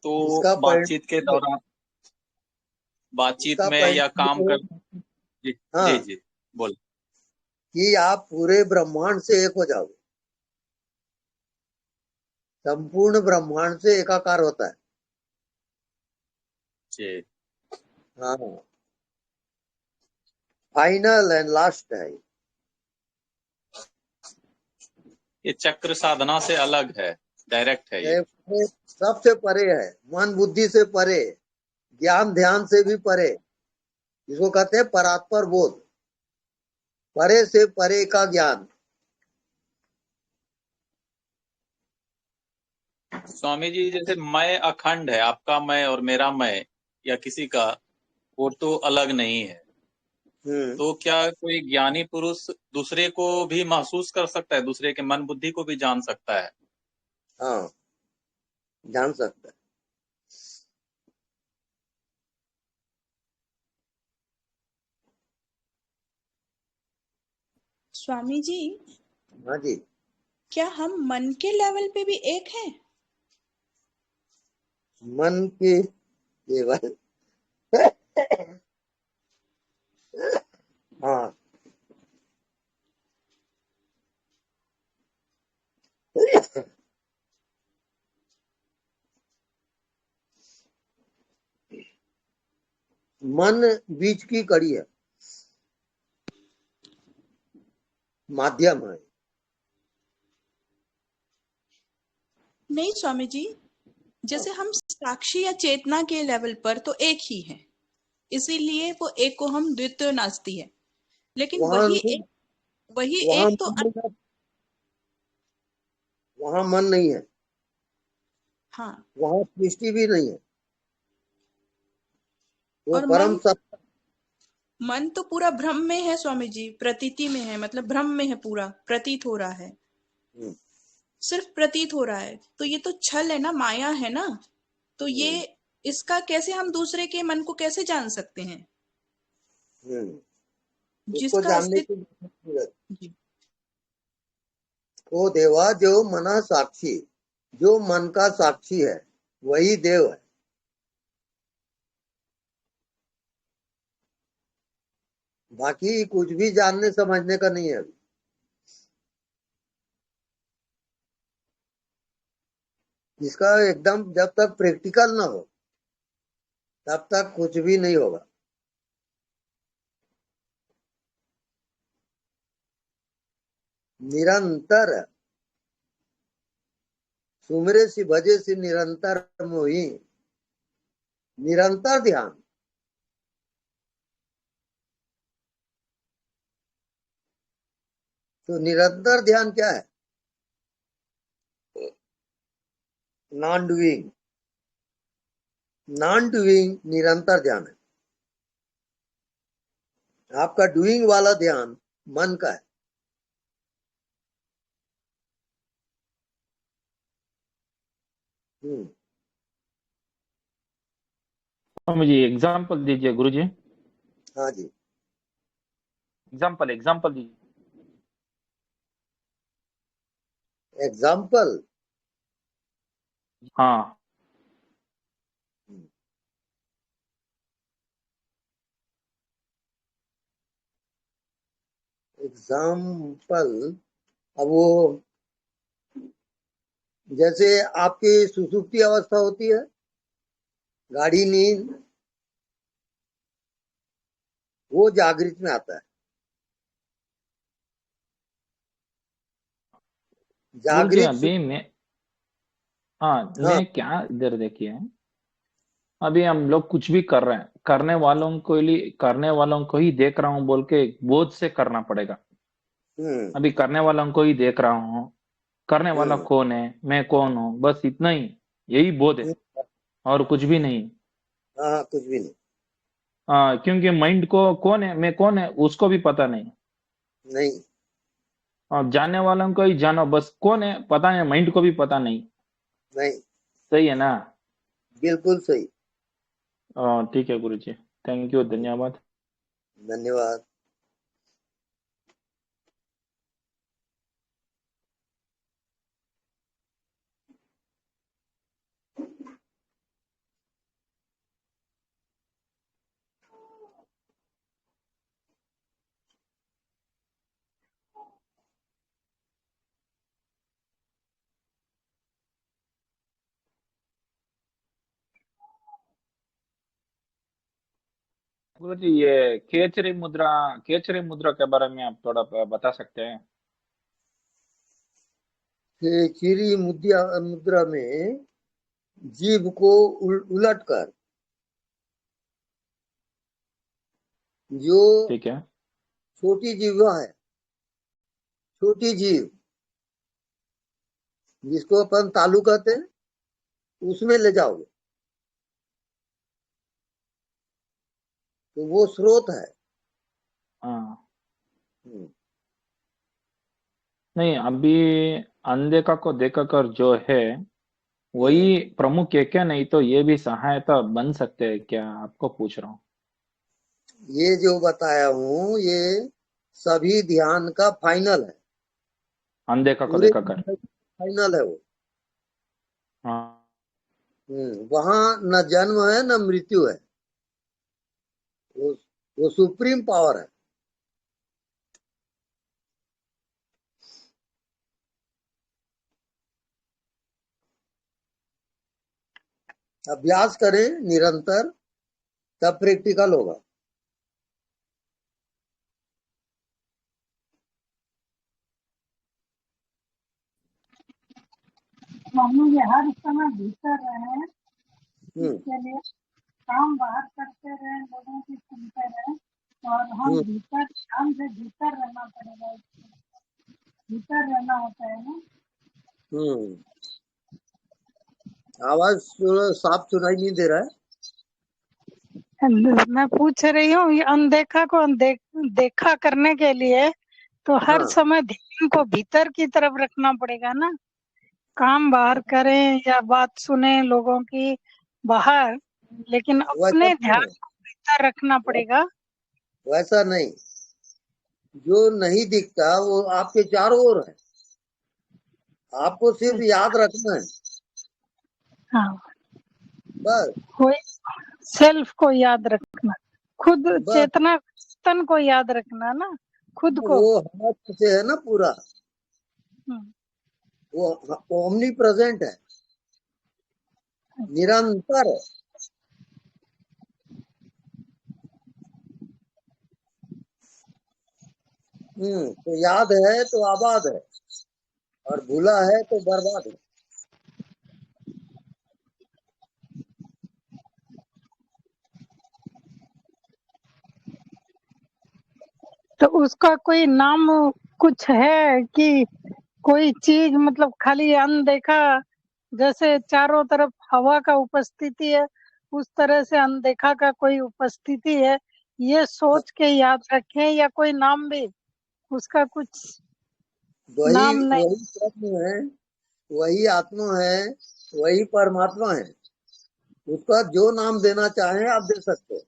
तो इसका बातचीत के परिणाम दौरान, बातचीत इसका में या परिणाम काम ये कर। होगा, जी जी हाँ, जी, बोल। कि आप पूरे ब्रह्मांड से एक हो जाओगे। संपूर्ण ब्रह्मांड से एकाकार होता है। जी, हाँ, फाइनल एंड लास्ट है। ये चक्र साधना से अलग है, डायरेक्ट है ये। ये सबसे परे है, मन बुद्धि से परे, ज्ञान ध्यान से भी परे। इसको कहते हैं परात्पर बोध, परे से परे का ज्ञान। स्वामी जी, जैसे मैं अखंड है, आपका मैं और मेरा मैं या किसी का, वो तो अलग नहीं है। हम्म। तो क्या कोई ज्ञानी पुरुष दूसरे को भी महसूस कर सकता है, दूसरे के मन बुद्धि को भी जान सकता है? हाँ, जान सकता स्वामी जी, है। हाँ जी। क्या हम मन के लेवल पे भी एक हैं? मन के केवल हाँ, मन बीच की कड़ी है, माध्यम है। नहीं स्वामी जी, जैसे हम साक्षी या चेतना के लेवल पर तो एक ही है, इसीलिए वो एक को हम द्वितीय नास्ति है। लेकिन वहां नहीं, वही वहां एक तो मन नहीं है, वहां मन नहीं है, हाँ। वहां सृष्टि भी नहीं है। वो और परम सत्य। मन तो पूरा भ्रम में है स्वामी जी, प्रतीति में है, मतलब भ्रम में है, पूरा प्रतीत हो रहा है, हम्म, सिर्फ प्रतीत हो रहा है। तो ये तो छल है ना, माया है ना। तो ये हम्म, इसका कैसे हम दूसरे के मन को कैसे जान सकते हैं, इसको जिसका जानने अस्तित्व। की जरूरत। जी। वो देवा जो मना साक्षी, जो मन का साक्षी है, वही देव है। बाकी कुछ भी जानने समझने का नहीं है अभी। इसका एकदम जब तक प्रैक्टिकल ना हो तब तक कुछ भी नहीं होगा। निरंतर सुमरे सी भजे सी निरंतर मोही, निरंतर ध्यान। तो निरंतर ध्यान क्या है? नॉन डूइंग, नॉन डूइंग निरंतर ध्यान है। आपका डूइंग वाला ध्यान मन का है। हम्म। मुझे एग्जाम्पल दीजिए गुरुजी, हाँ जी। एग्जाम्पल एग्जाम्पल दीजिए। एग्जाम्पल। हाँ, एग्जाम्पल। अब वो जैसे आपकी सुसुप्ति अवस्था होती है, गाढ़ी नींद, वो जागृत में आता है। गुरुजी जागृत अभी मैं, हाँ हाँ। मैं क्या, इधर देखिए, अभी हम लोग कुछ भी कर रहे हैं, करने वालों को ही देख रहा हूँ बोल के बोझ से करना पड़ेगा। हम्म। अभी करने वालों को ही देख रहा हूँ, करने वाला हम्म। कौन है, मैं कौन हूँ, बस इतना ही, यही बोध है, हम्म। और कुछ भी नहीं। हाँ हाँ, कुछ भी नहीं। क्योंकि माइंड को कौन है, मैं कौन है, उसको भी पता नहीं। नहीं। जानने वालों को ही जानो, बस कौन है पता है, माइंड को भी पता नहीं। नहीं। सही है ना? बिल्कुल सही। ठीक है गुरु जी, थैंक यू, धन्यवाद। धन्यवाद। गुरुजी ये केचरी मुद्रा के बारे में आप थोड़ा बता सकते हैं? खेचरी मुद्रा में जीभ को उलट कर जो ठीक है। छोटी जीवा है, छोटी जीव जिसको अपन तालू कहते हैं, उसमें ले जाओगे तो वो स्रोत है। हाँ हम्म, नहीं, अभी अनदेखा को देखा कर जो है वही प्रमुख है क्या? नहीं तो ये भी सहायता बन सकते हैं क्या? आपको पूछ रहा हूँ। ये जो बताया हूँ ये सभी ध्यान का फाइनल है, अनदेखा को पूरे देखा कर। फाइनल है वो। हाँ वहां न जन्म है न मृत्यु है, वो वो सुप्रीम पावर है। अभ्यास करें निरंतर, तब प्रैक्टिकल होगा। स्वामी जी हर समय भीतर रहे, हम्म इसके लिए काम बाहर करते रहे, लोगों की सुनते रहे, और हम हम्म भीतर ध्यान से भीतर रहना पड़ेगा, भीतर रहना होता है ना। हम्म आवाज साफ सुनाई नहीं दे रहा है। मैं पूछ रही हूँ ये अनदेखा को देखा करने के लिए तो हर हाँ, समय ध्यान को भीतर की तरफ रखना पड़ेगा ना। काम बाहर करें या बात सुने लोगों की बाहर, लेकिन वैसा अपने नहीं ध्यान है, को भीतर रखना पड़ेगा। वैसा नहीं। जो नहीं दिखता वो आपके चारों ओर है, आपको सिर्फ याद रखना है हाँ, बस। कोई सेल्फ को याद रखना, खुद बस चेतन को याद रखना ना, खुद को। वो हाथ से है ना पूरा, हम्म, वो ओमनी प्रेजेंट है, निरंतर है। तो याद है तो आबाद है, और भूला है तो बर्बाद है। तो उसका कोई नाम कुछ है कि कोई चीज, मतलब खाली अनदेखा, जैसे चारों तरफ हवा का उपस्थिति है उस तरह से अनदेखा का कोई उपस्थिति है, ये सोच के याद रखें, या कोई नाम भी उसका कुछ वही नाम नहीं? वही ब्रह्म है, वही आत्मा है, वही परमात्मा है। उसका जो नाम देना चाहें आप दे सकते हैं।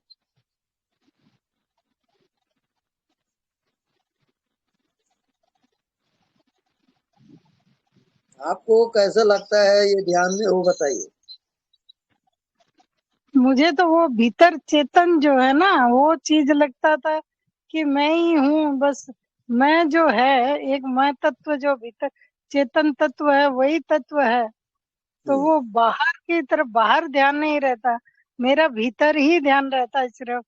आपको कैसा लगता है ये ध्यान में, वो बताइए। मुझे तो वो भीतर चेतन जो है ना, वो चीज लगता था कि मैं ही हूँ बस। मैं जो है, एक मैं तत्व जो भीतर चेतन तत्व है, वही तत्व है। तो हम्म, वो बाहर की तरफ, बाहर ध्यान नहीं रहता, मेरा भीतर ही ध्यान रहता है सिर्फ।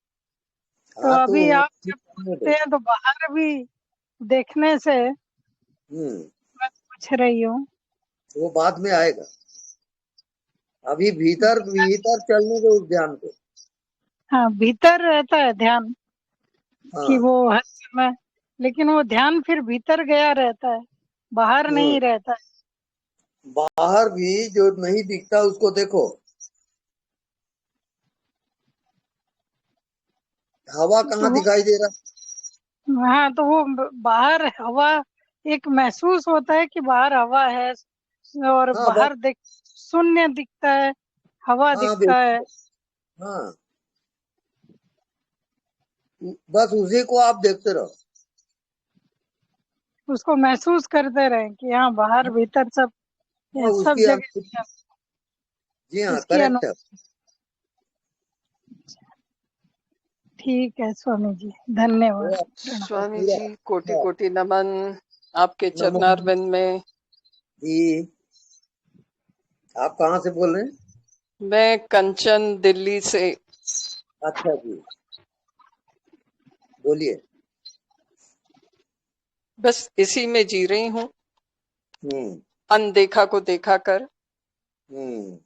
तो हाँ तो अभी वो आप ठीक जब करने बोलते दो। हैं तो बाहर भी देखने से हम्म मैं पूछ रही हूँ। वो बाद में आएगा, अभी भीतर भीतर चलने दो उस ध्यान को। हाँ, भीतर रहता है ध्यान कि हाँ। वो हर समय, लेकिन वो ध्यान फिर भीतर गया रहता है, बाहर हम्म नहीं रहता है। बाहर भी जो नहीं दिखता उसको देखो। हवा तो कहाँ वो, दिखाई दे रहा हाँ, तो वो बाहर हवा एक महसूस होता है कि बाहर हवा है, और है? हाँ बस। बाहर देख शून्य दिखता है, हवा हाँ दिखता है। हाँ, बस उसी को आप देखते रहो। उसको महसूस करते रहे कि हाँ, बाहर भीतर सब, हाँ ये सब उसकी अनुभूति। जगह जी हाँ, उसकी करेक्ट है। अनुभूति। ठीक है स्वामी जी, धन्यवाद, वो प्रणाम। स्वामी पूरा। जी कोटि हाँ, कोटि नमन आपके नमस्ते चरणारविंद में। जी। आप कहाँ से बोल रहे हैं? मैं कंचन दिल्ली से। अच्छा जी। बोलिए। बस इसी में जी रही हूँ, हम्म अनदेखा को देखा कर। हम्म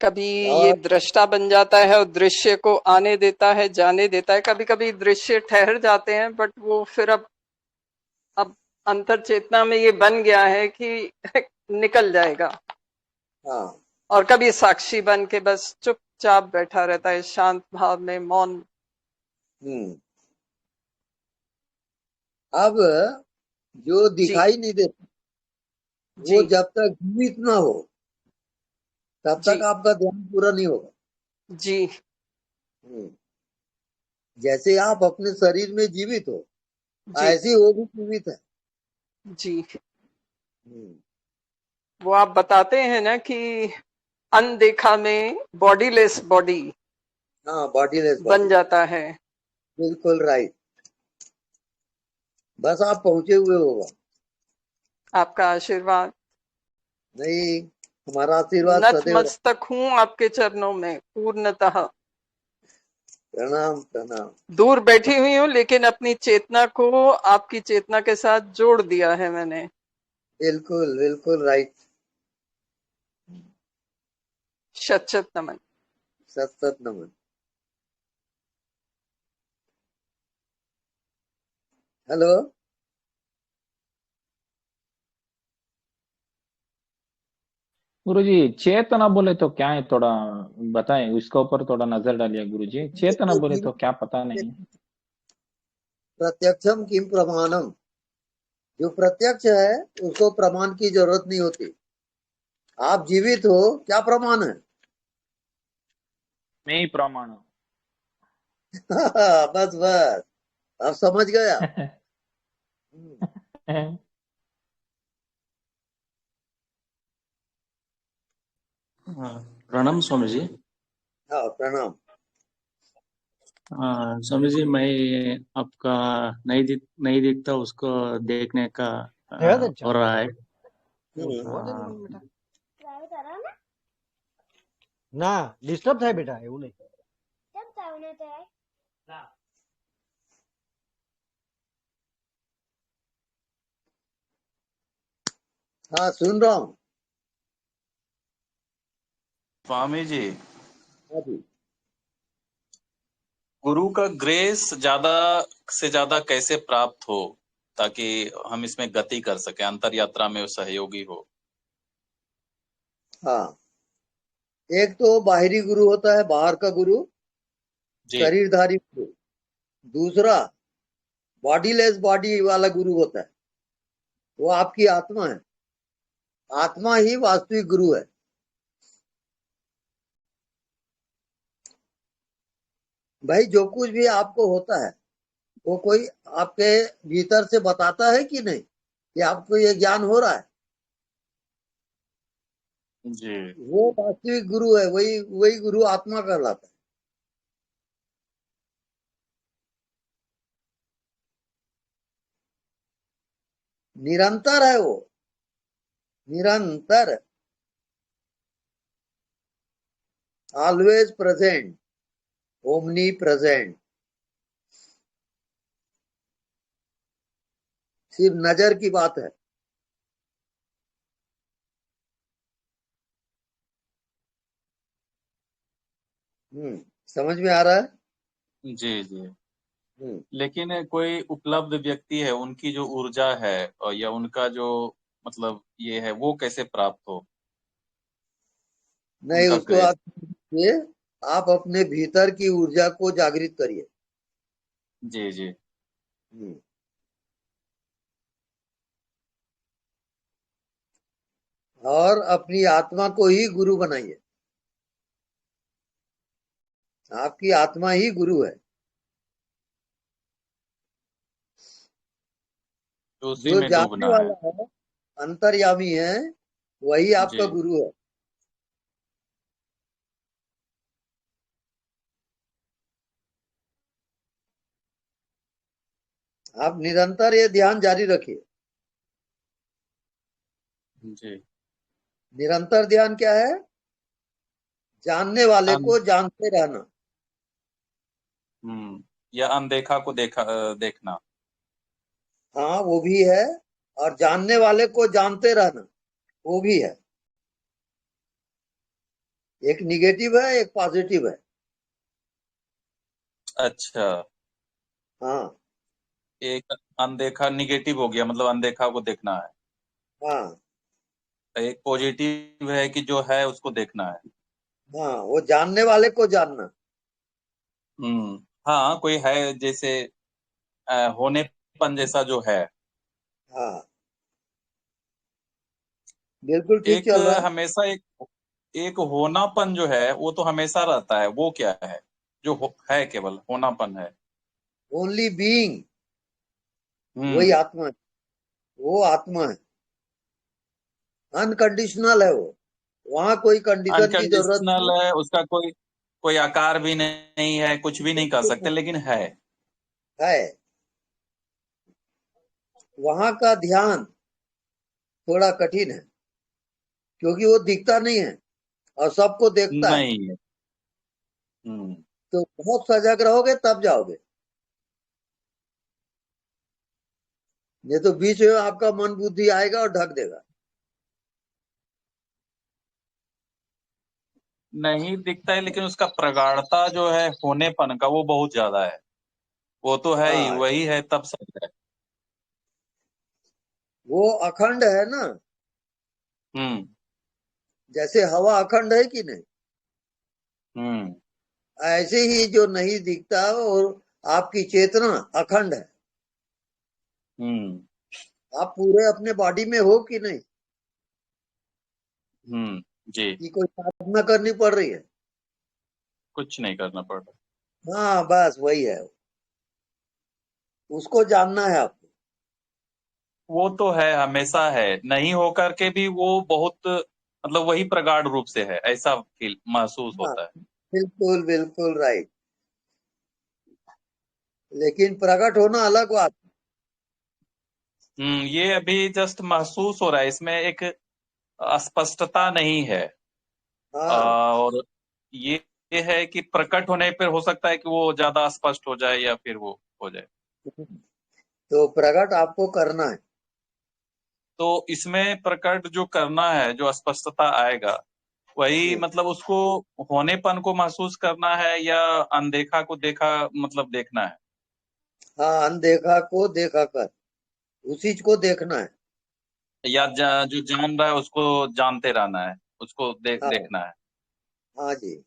कभी ये और दृष्टा बन जाता है और दृश्य को आने देता है, जाने देता है। कभी कभी दृश्य ठहर जाते हैं, बट वो फिर अब अंतर चेतना में ये बन गया है कि निकल जाएगा। हाँ। और कभी साक्षी बन के बस चुपचाप बैठा रहता है, शांत भाव में, मौन। हम्म अब जो जी दिखाई नहीं देता वो जी जब तक जीवित ना हो तब तक जी आपका ध्यान पूरा नहीं होगा। जी हम्म जैसे आप अपने शरीर में जीवित हो जी ऐसे वो भी जीवित है। जी। हम्म वो आप बताते हैं ना कि अनदेखा में बॉडीलेस बॉडी हाँ, बॉडीलेस बन बॉडी। जाता है। बिल्कुल राइट। बस आप पहुंचे हुए होगा। आपका आशीर्वाद। नहीं, हमारा आशीर्वाद सदैव रहे। नतमस्तक हूँ आपके चरणों में पूर्णतः। प्रणाम प्रणाम। दूर बैठी हुई हूँ, लेकिन अपनी चेतना को आपकी चेतना के साथ जोड़ दिया है मैंने। बिल्कुल बिल्कुल राइट। शत शत नमन। सत सत नमन। हेलो। गुरुजी चेतना बोले तो क्या है, थोड़ा बताएं, उसके ऊपर थोड़ा नजर डालिए गुरुजी। चेतना बोले तो क्या पता नहीं। प्रत्यक्षम किम प्रमाणम। जो प्रत्यक्ष है उसको प्रमाण की जरूरत नहीं होती। आप जीवित हो, क्या प्रमाण है? मैं ही प्रमाण हूँ। बस बस, अब समझ गया। हाँ, प्रणाम स्वामी जी। हाँ, प्रणाम। स्वामी जी, मैं आपका नहीं दिखता उसको देखने का हो रहा है। हम्म, ના ડિસ્ટર્બ થાય બેટા એવું નહીં हाँ, सुन रहा हूँ। स्वामी जी, हाँ जी। गुरु का ग्रेस ज्यादा से ज्यादा कैसे प्राप्त हो ताकि हम इसमें गति कर सके, अंतर यात्रा में वो सहयोगी हो। हाँ, एक तो बाहरी गुरु होता है, बाहर का गुरु, जी शरीरधारी गुरु। दूसरा बॉडीलेस बॉडी वाला गुरु होता है, वो आपकी आत्मा है। आत्मा ही वास्तविक गुरु है। भाई, जो कुछ भी आपको होता है वो कोई आपके भीतर से बताता है कि नहीं कि आपको ये ज्ञान हो रहा है? जी वो वास्तविक गुरु है, वही वही गुरु आत्मा कहलाता है। निरंतर है वो, निरंतर, ऑलवेज प्रेजेंट, ओमनी प्रेजेंट। सिर्फ नजर की बात है। समझ में आ रहा है? जी जी। हम्म लेकिन कोई उपलब्ध व्यक्ति है, उनकी जो ऊर्जा है और या उनका जो मतलब ये है, वो कैसे प्राप्त हो, नहीं, उनका उसको ग्रेस। आप ये, आप अपने भीतर की ऊर्जा को जागृत करिए। जी जी हम्म, और अपनी आत्मा को ही गुरु बनाइए। आपकी आत्मा ही गुरु है। तो उसी जो में जानने डूबना है। वाला है, अंतर्यामी है, वही आपका जी गुरु है। आप निरंतर ये ध्यान जारी रखिए। जी। निरंतर ध्यान क्या है? जानने वाले अन- को जानते रहना। हम्म या अनदेखा को देखना? हाँ वो भी है, और जानने वाले को जानते रहना वो भी है। एक निगेटिव है, एक पॉजिटिव है। अच्छा, हाँ एक अनदेखा निगेटिव हो गया, मतलब अनदेखा को देखना है। हाँ एक पॉजिटिव है कि जो है उसको देखना है। हाँ, वो जानने वाले को जानना। हाँ, कोई है जैसे होनेपन जैसा जो है। हाँ बिल्कुल ठीक एक चल रहा है। हमेशा एक होनापन जो है वो तो हमेशा रहता है, वो क्या है जो है, केवल होनापन है? ओनली बीइंग, वही हम्म आत्मा है। वो आत्मा है, अनकंडीशनल है वो। वहां कोई कंडीशन की जरूरत अनकंडीशनल नहीं। है, उसका कोई कोई आकार भी नहीं है, कुछ भी नहीं कर सकते, लेकिन है। है, वहां का ध्यान थोड़ा कठिन है, क्योंकि वो दिखता नहीं है और सबको देखता है। नहीं है। हम्म तो बहुत सजग रहोगे तब जाओगे, नहीं तो बीच में आपका मन बुद्धि आएगा और ढक देगा। नहीं दिखता है, लेकिन उसका प्रगाढ़ता जो है होनेपन का वो बहुत ज्यादा है। वो तो है ही, हाँ, वही है तब सब है। वो अखंड है ना। हम्म जैसे हवा अखंड है कि नहीं, हम्म ऐसे ही जो नहीं दिखता और आपकी चेतना अखंड है। हम्म आप पूरे अपने बॉडी में हो कि नहीं, जी। कि कोई साधना करनी पड़ रही है? कुछ नहीं करना पड़ रहा। हाँ बस वही है, उसको जानना है आपको। वो तो है, हमेशा है, नहीं होकर के भी वो बहुत, मतलब वही प्रगाढ़ रूप से है, ऐसा फील महसूस हाँ होता है। बिल्कुल बिल्कुल राइट। लेकिन प्रकट होना अलग बात। ये अभी जस्ट महसूस हो रहा है, इसमें एक अस्पष्टता नहीं है। हाँ, और ये है कि प्रकट होने पर हो सकता है कि वो ज्यादा स्पष्ट हो जाए या फिर वो हो जाए। तो प्रकट आपको करना है। तो इसमें प्रकट जो करना है, जो अस्पष्टता आएगा, वही मतलब उसको होनेपन को महसूस करना है या अनदेखा को देखा, मतलब देखना है? हाँ, अनदेखा को देखा कर, उसी को देखना है। या जो जान रहा है उसको जानते रहना है, उसको हाँ देखना है? हाँ जी।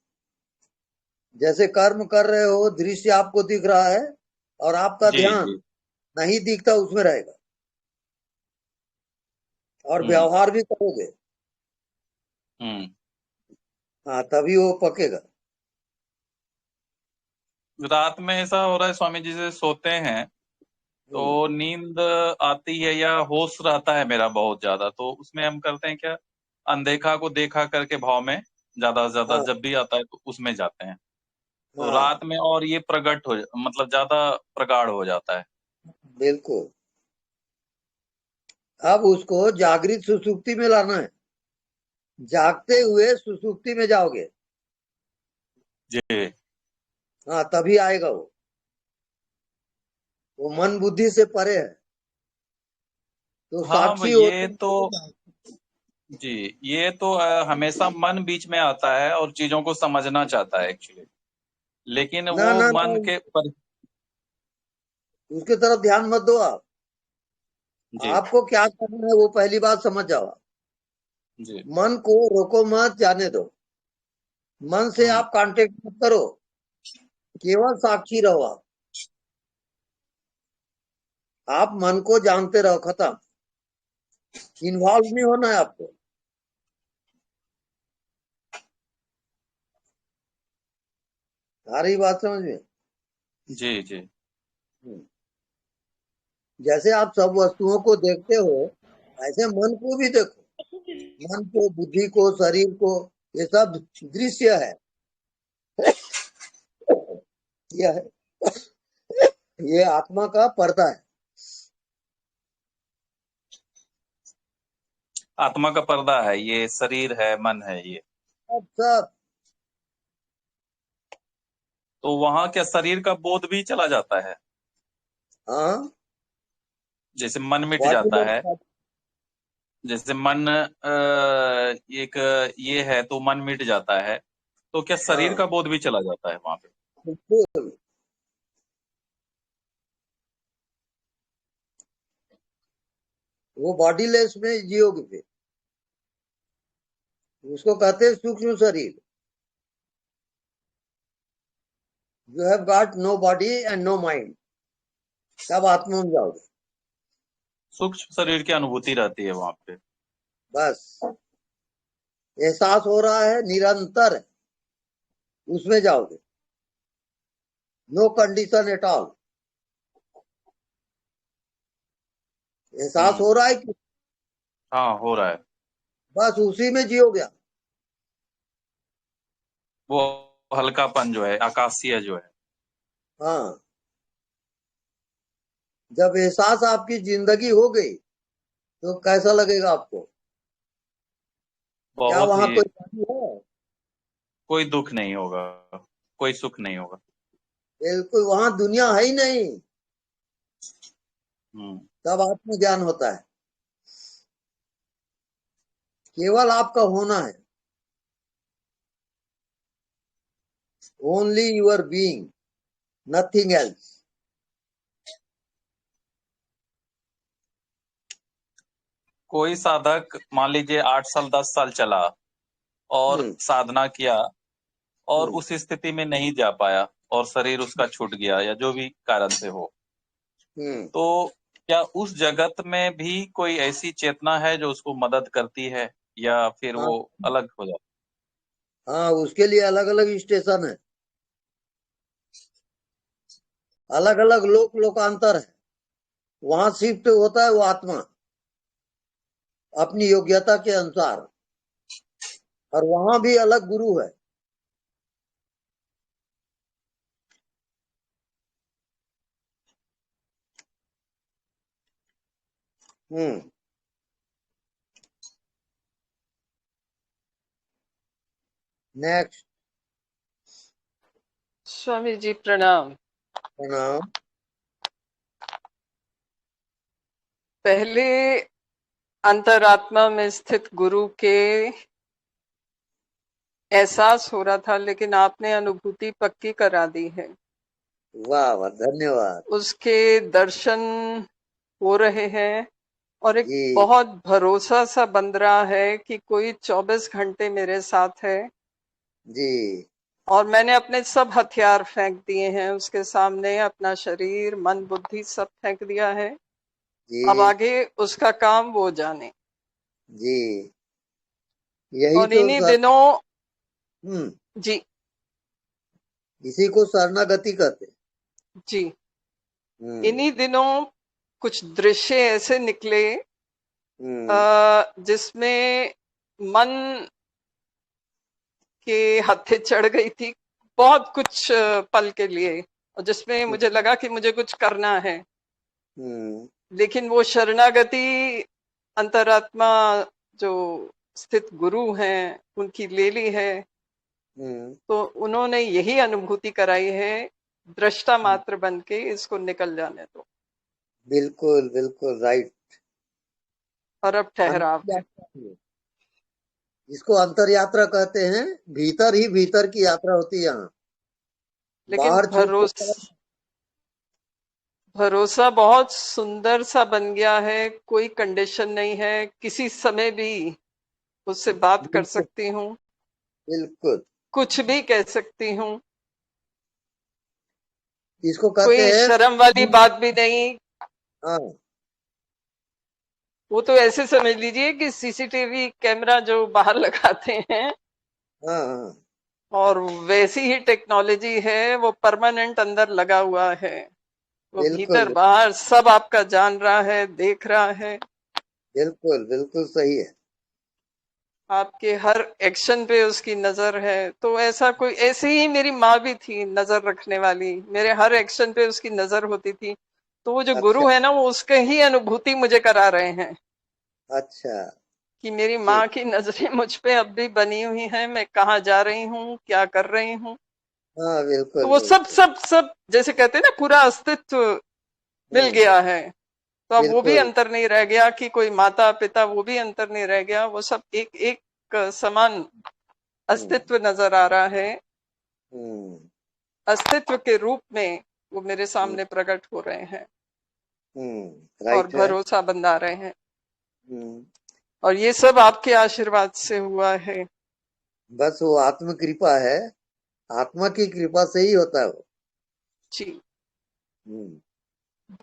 जैसे कर्म कर रहे हो, दृश्य आपको दिख रहा है और आपका जी ध्यान जी। नहीं दिखता उसमें रहेगा, और हम्म व्यवहार भी करोगे। हम्म हाँ तभी वो पकेगा। रात में ऐसा हो रहा है स्वामी जी, से सोते हैं तो हम्म, नींद आती है या होश रहता है मेरा बहुत ज्यादा, तो उसमें हम करते हैं क्या, अनदेखा को देखा करके भाव में ज्यादा से ज्यादा हाँ जब भी आता है तो उसमें जाते हैं। तो हाँ रात में और ये प्रकट हो, मतलब ज्यादा प्रगाढ़ हो जाता है। बिल्कुल। अब उसको जागृत सुसुप्ति में लाना है, जागते हुए सुसुप्ति में जाओगे। जी। हाँ तभी आएगा वो मन बुद्धि से परे है। तो हाँ साक्षी ये होते तो, जी, ये तो हमेशा मन बीच में आता है और चीजों को समझना चाहता है एक्चुअली, लेकिन ना वो ना ना, मन के पर। उसके तरफ ध्यान मत दो आप। जी आपको क्या करना है वो पहली बात समझ जाओ आप। जी। मन को रोको मत, जाने दो। मन से हम्म आप कांटेक्ट मत करो, केवल साक्षी रहो आप मन को जानते रहो, खत्म। इन्वॉल्व नहीं होना है आपको। आ रही बात समझ में? जी जी। हम्म। जैसे आप सब वस्तुओं को देखते हो, ऐसे मन को भी देखो। मन को, बुद्धि को, शरीर को, ये सब दृश्य है। यह है, ये आत्मा का पर्दा है। आत्मा का पर्दा है, ये शरीर है, मन है ये। सब सब तो वहां क्या शरीर का बोध भी चला जाता है? हाँ, जैसे मन मिट बॉडी जाता है, में जैसे मन एक ये है तो मन मिट जाता है, तो क्या शरीर हाँ, का बोध भी चला जाता है वहां पे? बिल्कुल। वो बॉडी लेस में जियोगे फिर, उसको कहते हैं सूक्ष्म शरीर। You have got no body and no mind, तब आत्मा में जाओगे। सूक्ष्म शरीर की अनुभूति रहती है वहां पे। बस एहसास हो रहा है निरंतर, उसमें जाओगे। नो कंडीशन एट ऑल, एहसास हो रहा है कि हाँ, हो रहा है। बस उसी में जियोगे। वो हल्कापन जो है, आकाशीय जो है। हाँ, जब एहसास आपकी जिंदगी हो गई तो कैसा लगेगा आपको? क्या बहुत वहां ही, कोई बॉडी है? कोई दुख नहीं होगा, कोई सुख नहीं होगा। बिल्कुल, वहां दुनिया है ही नहीं। हम्म। तब आत्मज्ञान होता है, केवल आपका होना है। Only your being, nothing else. कोई साधक मान लीजिए 8 साल 10 साल चला और हम्म, साधना किया और हम्म, उस स्थिति में नहीं जा पाया और शरीर उसका छूट गया या जो भी कारण से हो, हम्म। तो क्या उस जगत में भी कोई ऐसी चेतना है जो उसको मदद करती है, या फिर हाँ, वो अलग हो जाता हाँ, उसके लिए अलग अलग स्टेशन है, अलग अलग लोक लोकांतर है। वहां शिफ्ट होता है वो आत्मा अपनी योग्यता के अनुसार, और वहां भी अलग गुरु है। हम्म। नेक्स्ट। स्वामी जी प्रणाम। प्रणाम। पहले अंतरात्मा में स्थित गुरु के एहसास हो रहा था, लेकिन आपने अनुभूति पक्की करा दी है। वाह वाह, धन्यवाद उसके दर्शन हो रहे हैं और एक जी। बहुत भरोसा सा बन रहा है कि कोई 24 घंटे मेरे साथ है। जी। और मैंने अपने सब हथियार फेंक दिए हैं उसके सामने, अपना शरीर मन बुद्धि सब फेंक दिया है। अब जी। आगे उसका काम वो जाने। जी। यही और तो इन्हीं दिनों हम्म, जी इसी को शरणागति कहते हैं। जी हम्म, इन्हीं दिनों कुछ दृश्य ऐसे निकले हम्म, जिसमें मन के हत्थे चढ़ गई थी बहुत कुछ पल के लिए, और जिसमें मुझे लगा कि मुझे कुछ करना है। हम्म, लेकिन वो शरणागति अंतरात्मा जो स्थित गुरु हैं उनकी ले ली है। हम्म, तो उन्होंने यही अनुभूति कराई है, दृष्टा मात्र बन के इसको निकल जाने दो। बिल्कुल बिल्कुल राइट। और अब ठहराव अंतर है। यात्रा है। इसको अंतर यात्रा कहते हैं। भीतर ही भीतर की यात्रा होती है यहाँ, लेकिन बाहर छूट के भरोसा बहुत सुंदर सा बन गया है। कोई कंडीशन नहीं है, किसी समय भी उससे बात कर बिल्कुल सकती हूँ, बिल्कुल। कुछ भी कह सकती हूँ। इसको कहते कोई हैं शर्म वाली बात भी नहीं। हाँ, वो तो ऐसे समझ लीजिए कि सीसीटीवी कैमरा जो बाहर लगाते हैं, हाँ, हाँ, और वैसी ही टेक्नोलॉजी है, वो परमानेंट अंदर लगा हुआ है। वो भीतर बिल्कुल बाहर सब आपका जान रहा है, देख रहा है। बिल्कुल बिल्कुल सही है। आपके हर एक्शन पे उसकी नजर है। तो ऐसा कोई, ऐसे ही मेरी माँ भी थी नजर रखने वाली, मेरे हर एक्शन पे उसकी नजर होती थी। तो वो जो अच्छा गुरु है ना, वो उसके ही अनुभूति मुझे करा रहे हैं अच्छा। कि मेरी जी। माँ की नजरें मुझ पे अब भी बनी हुई हैं, मैं कहाँ जा रही हूँ, क्या कर रही हूँ। हाँ तो बिल्कुल वो सब बिल्कुल। सब सब जैसे कहते हैं ना, पूरा अस्तित्व मिल गया है। तो अब वो भी बिल्कुल। अंतर नहीं रह गया कि कोई माता पिता, वो भी अंतर नहीं रह गया। वो सब एक एक समान हम्म, अस्तित्व नजर आ रहा है। हम्म, अस्तित्व के रूप में वो मेरे हम्म, सामने प्रकट हो रहे हैं और राइट है। भरोसा बंधा रहे हैं। हम्म, और ये सब आपके आशीर्वाद से हुआ है। बस वो आत्म कृपा है, आत्मा की कृपा से ही होता है वो। जी, हम्म।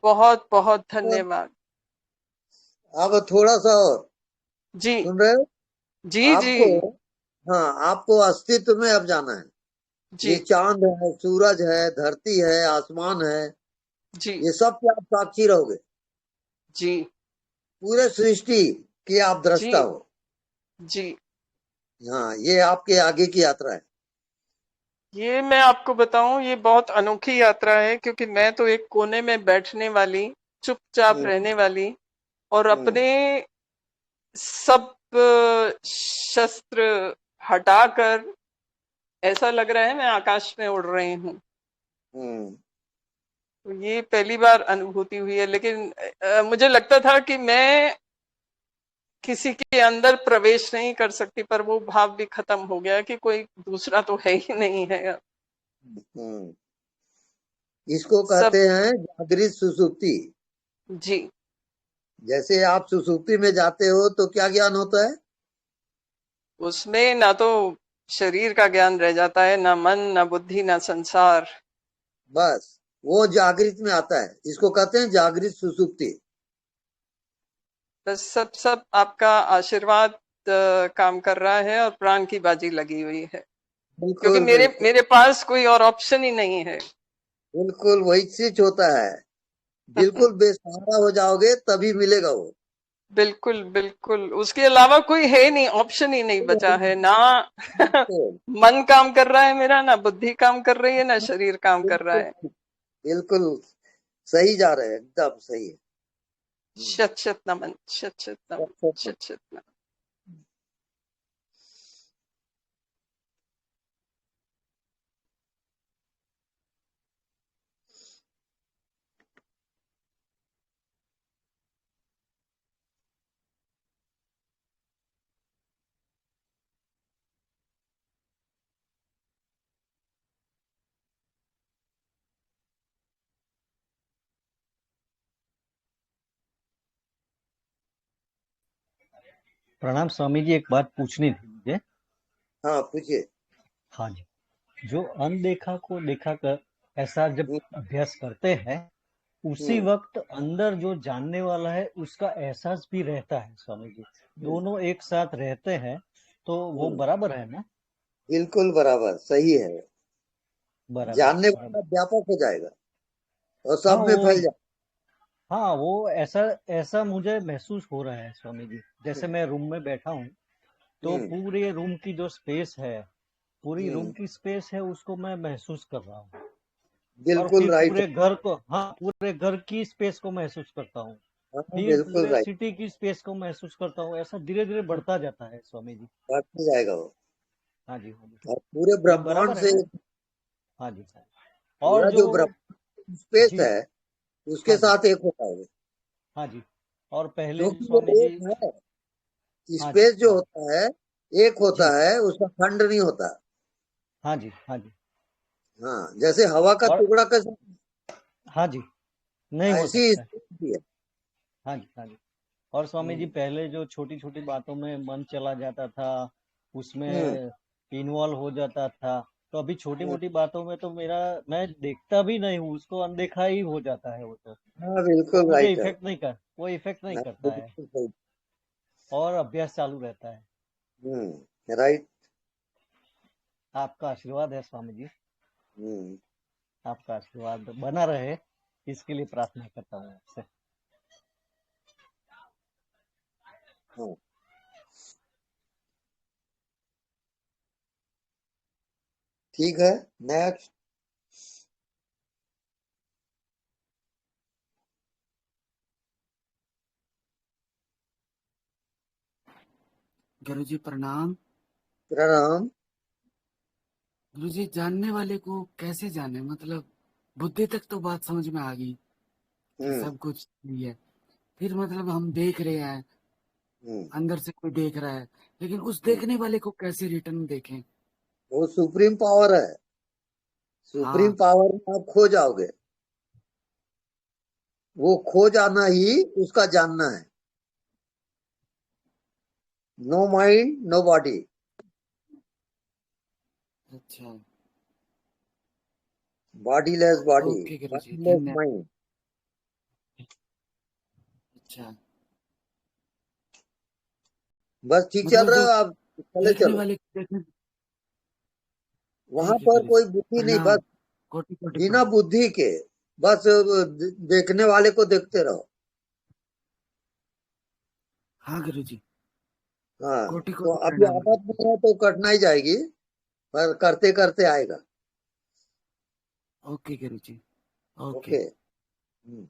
बहुत बहुत तो धन्यवाद। अब थोड़ा सा और जी सुन रहे हो? जी जी आपको, हाँ आपको अस्तित्व में अब जाना है। जी ये चांद है, सूरज है, धरती है, आसमान है, जी ये सब के आप साक्षी रहोगे। जी पूरे सृष्टि के आप जी दृष्टा हो। जी। हाँ, ये आपके आगे की यात्रा है। ये मैं आपको बताऊं, ये बहुत अनोखी यात्रा है, क्योंकि मैं तो एक कोने में बैठने वाली, चुपचाप हम्म, रहने वाली, और हम्म, अपने सब शस्त्र हटाकर ऐसा लग रहा है मैं आकाश में उड़ रही हूँ। हम्म, तो ये पहली बार अनुभूति हुई है। लेकिन मुझे लगता था कि मैं किसी के अंदर प्रवेश नहीं कर सकती, पर वो भाव भी खत्म हो गया कि कोई दूसरा तो है ही नहीं है। हम्म। इसको सब। कहते हैं जागृत सुसुप्ति। जी। जैसे आप सुसुप्ति में जाते हो तो क्या ज्ञान होता है? उसमें ना तो शरीर का ज्ञान रह जाता है, ना मन, ना बुद्धि, ना संसार। बस वो जागृत में आता है, इसको कहते हैं जागृत सुसुप्ति। बस सब सब आपका आशीर्वाद काम कर रहा है, और प्राण की बाजी लगी हुई है, क्योंकि बिल्कुल मेरे बिल्कुल। मेरे पास कोई और ऑप्शन ही नहीं है। बिल्कुल वही चीज होता है। बिल्कुल बेसहारा हो जाओगे तभी मिलेगा वो। बिल्कुल बिल्कुल, उसके अलावा कोई है नहीं, ऑप्शन ही नहीं बचा है ना। बिल्कुल मन काम कर रहा है मेरा, ना बुद्धि काम कर रही है, ना शरीर काम कर रहा बिल्कुल। है। बिल्कुल सही जा रहे हैं, एकदम सही है। हम्म, शत शत नमन, शत शत नमन, सब सब। शत शत नमन। प्रणाम स्वामी जी, एक बात पूछनी थी मुझे। हाँ पूछिए। हाँ जी, जो अनदेखा को देखा कर ऐसा जब हम्म, अभ्यास करते हैं, उसी हम्म, वक्त अंदर जो जानने वाला है उसका एहसास भी रहता है स्वामी जी। हम्म, दोनों एक साथ रहते हैं तो वो हम्म, बराबर है ना? बिल्कुल बराबर सही है। बराबर जानने बराबर। वाला व्यापक हो जाएगा और हाँ सब में वो, फैल जाएगा। हाँ वो ऐसा ऐसा मुझे महसूस हो रहा है स्वामी जी। जैसे हम्म, मैं रूम में बैठा हूँ तो हम्म, पूरे रूम की जो स्पेस है, पूरी रूम हम्म, की स्पेस है, उसको मैं महसूस कर रहा हूँ। और बिल्कुल फिर राइट है। पूरे घर को, हाँ पूरे घर की स्पेस को महसूस करता हूँ। हाँ फिर बिल्कुल पूरे राइट। सिटी की स्पेस को महसूस करता हूँ। ऐसा धीरे धीरे बढ़ता जाता है स्वामी जी। बात हो जाएगा वो। हाँ जी हाँ जी। और पूरे ये ब्रह्मांड बराबर है से, ना? हाँ जी हाँ। और पूरा जो, जो ब्रह्मांड स्पेस जी, है उसके हाँ जी साथ एक होता है वो। हाँ जी। और पहले क्योंकि वो स्वामी जी, एक है, हाँ जी स्पेस जो हाँ जी होता है एक होता जी, है, उसका खंड नहीं होता। हाँ जी हाँ जी। हाँ, जैसे हवा का और टुकड़ा कैसे, हाँ जी, नहीं हो ऐसी सकता है। स्पेस भी है। हाँ जी हाँ जी। और स्वामी जी हम्म, पहले जो छोटी छोटी बातों में मन चला जाता था, हम्म, उसमें इन्वॉल्व हो जाता था, तो अभी छोटी हम्म, मोटी बातों में तो मेरा, मैं देखता भी नहीं हूँ उसको, अनदेखा ही हो जाता है वो हाँ तो बिल्कुल मुझे राइट है। इफेक्ट नहीं कर, वो इफेक्ट नहीं हाँ, करता है। बिल्कुल सही। और अभ्यास चालू रहता है। राइट। आपका आशीर्वाद है स्वामी जी। हम्म, आपका आशीर्वाद बना रहे, इसके लिए प्रार्थना करता हूँ आपसे। हाँ, ठीक है। नेक्स्ट। गुरु जी प्रणाम। प्रणाम। गुरुजी जानने वाले को कैसे जाने, मतलब बुद्धि तक तो बात समझ में आ गई कि सब कुछ नहीं है, फिर मतलब हम देख रहे हैं, अंदर से कोई देख रहा है, लेकिन उस देखने वाले को कैसे रिटर्न देखें? वो सुप्रीम पावर है, सुप्रीम हाँ पावर में आप खो जाओगे, वो खो जाना ही उसका जानना है। नो माइंड नो बॉडी, अच्छा बॉडीलेस बॉडी, ओके गुरुजी माइंडलेस धन्यवाद। माइंड। अच्छा बस ठीक चल मतलब रहे वो हो आप, चले देखने चलो। वाले को देखने, वहां ठीक है पर गुरुजी, कोई बुद्धि नहीं, प्रणाम, बस कोटि कोटि बिना प्रणाम। बुद्धि के, बस देखने वाले को देखते रहो। हाँ गुरुजी, हाँ, कोटि तो कोटि अभी प्रणाम आदत गुरुजी। में है तो कठिनाई जाएगी, पर करते करते आएगा। ओके गुरुजी, ओके। ओके। हम्म।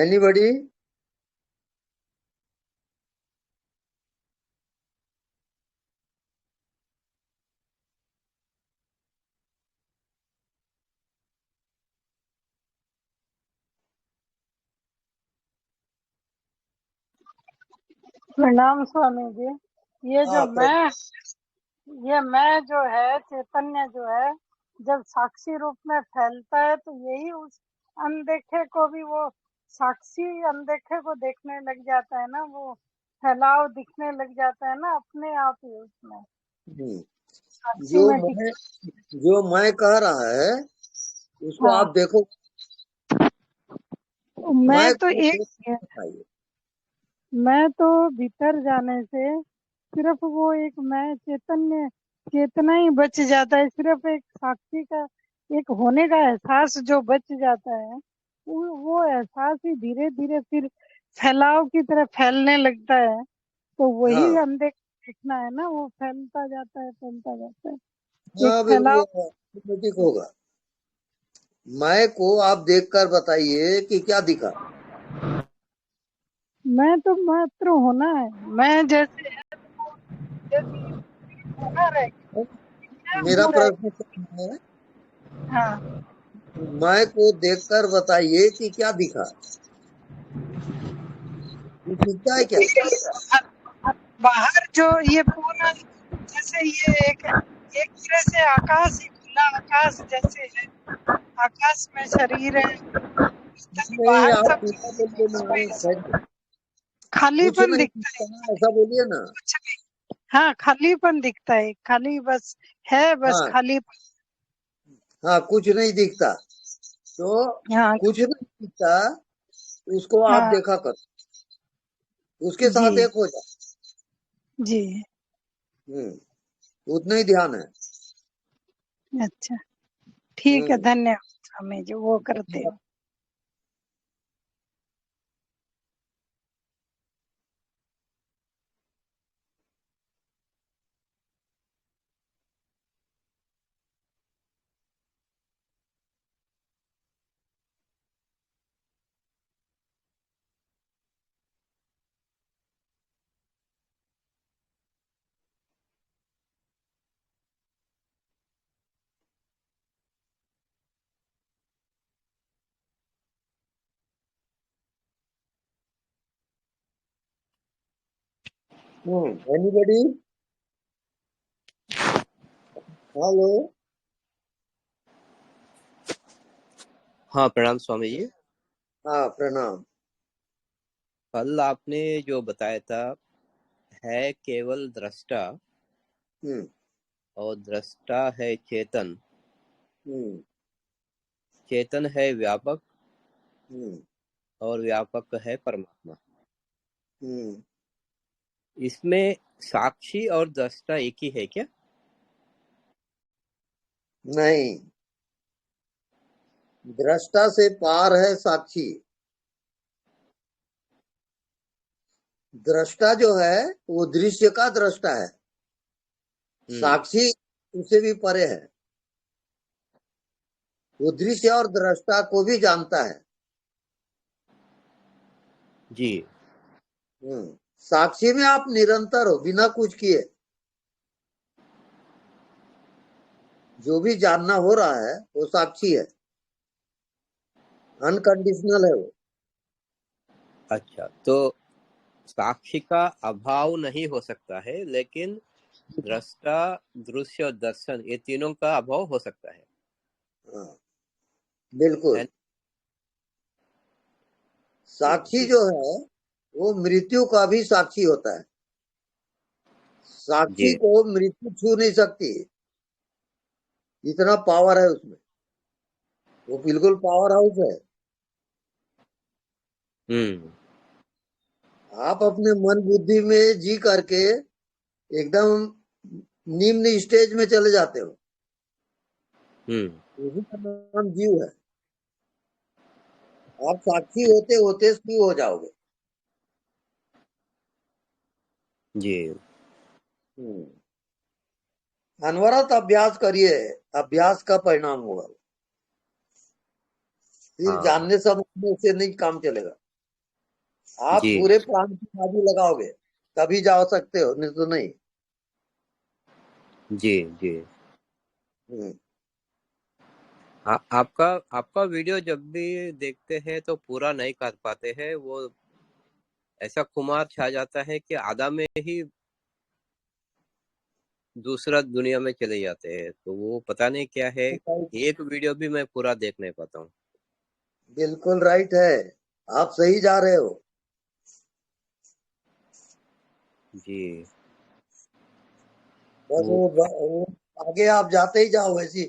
एनीबॉडी? प्रणाम स्वामी जी। ये हाँ, जो मैं जो है चैतन्य जो है, जब साक्षी रूप में फैलता है तो यही उस अनदेखे को भी वो साक्षी अनदेखे को देखने लग जाता है ना, वो फैलाव दिखने लग जाता है ना अपने आप ही उसमें, हम्म, साक्षी जो में दिख। मैं जो मैं कह रहा है उसको हाँ, आप देखो। मैं मैं तो को एक देख चाहिए। मैं तो भीतर जाने से सिर्फ वो एक मैं चैतन्य चेतना ही बच जाता है, सिर्फ एक साक्षी का एक होने का एहसास जो बच जाता है, वो एहसास ही धीरे धीरे फिर फैलाव की तरह फैलने लगता है। तो वही हाँ अनदेख देखना है ना, वो फैलता जाता है फैलता जाता है, एक हाँ, बिल्कुल फैलाव। ऑटोमेटिक होगा। मैं को आप देखकर बताइए कि क्या दिखा। मैं तो मात्र होना है, मैं जैसे है तो वो जैसे होना रहेगा, मेरा वो प्रश्न रहेगा। क्या है? हाँ, मैं को देखकर बताइए कि क्या दिखा। कुछ दिखता है क्या? बाहर जो ये पूरा जैसे ये एक तरह से आकाश ही खुला आकाश जैसे है, आकाश में शरीर है, इस तरह नहीं, बाहर आप सब सीधा बोलिए ना, स्पेस सही। कुछ खालीपन नहीं दिखता है, दिखता ना, ऐसा बोलिए ना। कुछ नहीं। हाँ, खालीपन दिखता है, खाली बस है, बस हाँ खाली। हाँ, कुछ नहीं दिखता तो हाँ कुछ नहीं दिखता, उसको आप हाँ देखा कर, उसके जी साथ एक हो जाए। जी। उतना ही ध्यान है। अच्छा, ठीक है, हम्म। धन्यवाद स्वामी जी, वो करते हो। एनीबॉडी? हेलो। हाँ प्रणाम स्वामी जी। हाँ, प्रणाम। कल आपने जो बताया था है केवल दृष्टा हम्म और दृष्टा है चेतन, हम्म चेतन है व्यापक हम्म और व्यापक है परमात्मा। हम्म इसमें साक्षी और दृष्टा एक ही है क्या? नहीं, दृष्टा से पार है साक्षी। दृष्टा जो है वो दृश्य का दृष्टा है, साक्षी उसे भी परे है। वो दृश्य और दृष्टा को भी जानता है जी। साक्षी में आप निरंतर हो, बिना कुछ किए। जो भी जानना हो रहा है वो साक्षी है, अनकंडीशनल है वो। अच्छा, तो साक्षी का अभाव नहीं हो सकता है, लेकिन दृष्टा, दृश्य और दर्शन, ये तीनों का अभाव हो सकता है। हाँ, बिल्कुल। है? साक्षी जी जो है वो मृत्यु का भी साक्षी होता है। साक्षी जी। को मृत्यु छू नहीं सकती, इतना पावर है उसमें। वो बिल्कुल पावर हाउस है। आप अपने मन बुद्धि में जी करके एकदम निम्न स्टेज में चले जाते हो, उसी का नाम जीव है। आप साक्षी होते होते शिव हो जाओगे। जी। अनवरत अभ्यास करिए, अभ्यास का परिणाम होगा। सिर्फ हाँ। जानने समझने से नहीं काम चलेगा। आप जी पूरे प्राण की बाजी लगाओगे तभी जा सकते हो, नहीं तो नहीं। जी जी। आपका आपका वीडियो जब भी देखते हैं तो पूरा नहीं कर पाते हैं, वो ऐसा खुमार छा जाता है कि आधा में ही दूसरा दुनिया में चले जाते हैं। तो वो पता नहीं क्या है, एक वीडियो भी मैं पूरा देख नहीं पाता हूँ। बिल्कुल राइट है, आप सही जा रहे हो। जी। बस वो आगे आप जाते ही जाओ, वैसी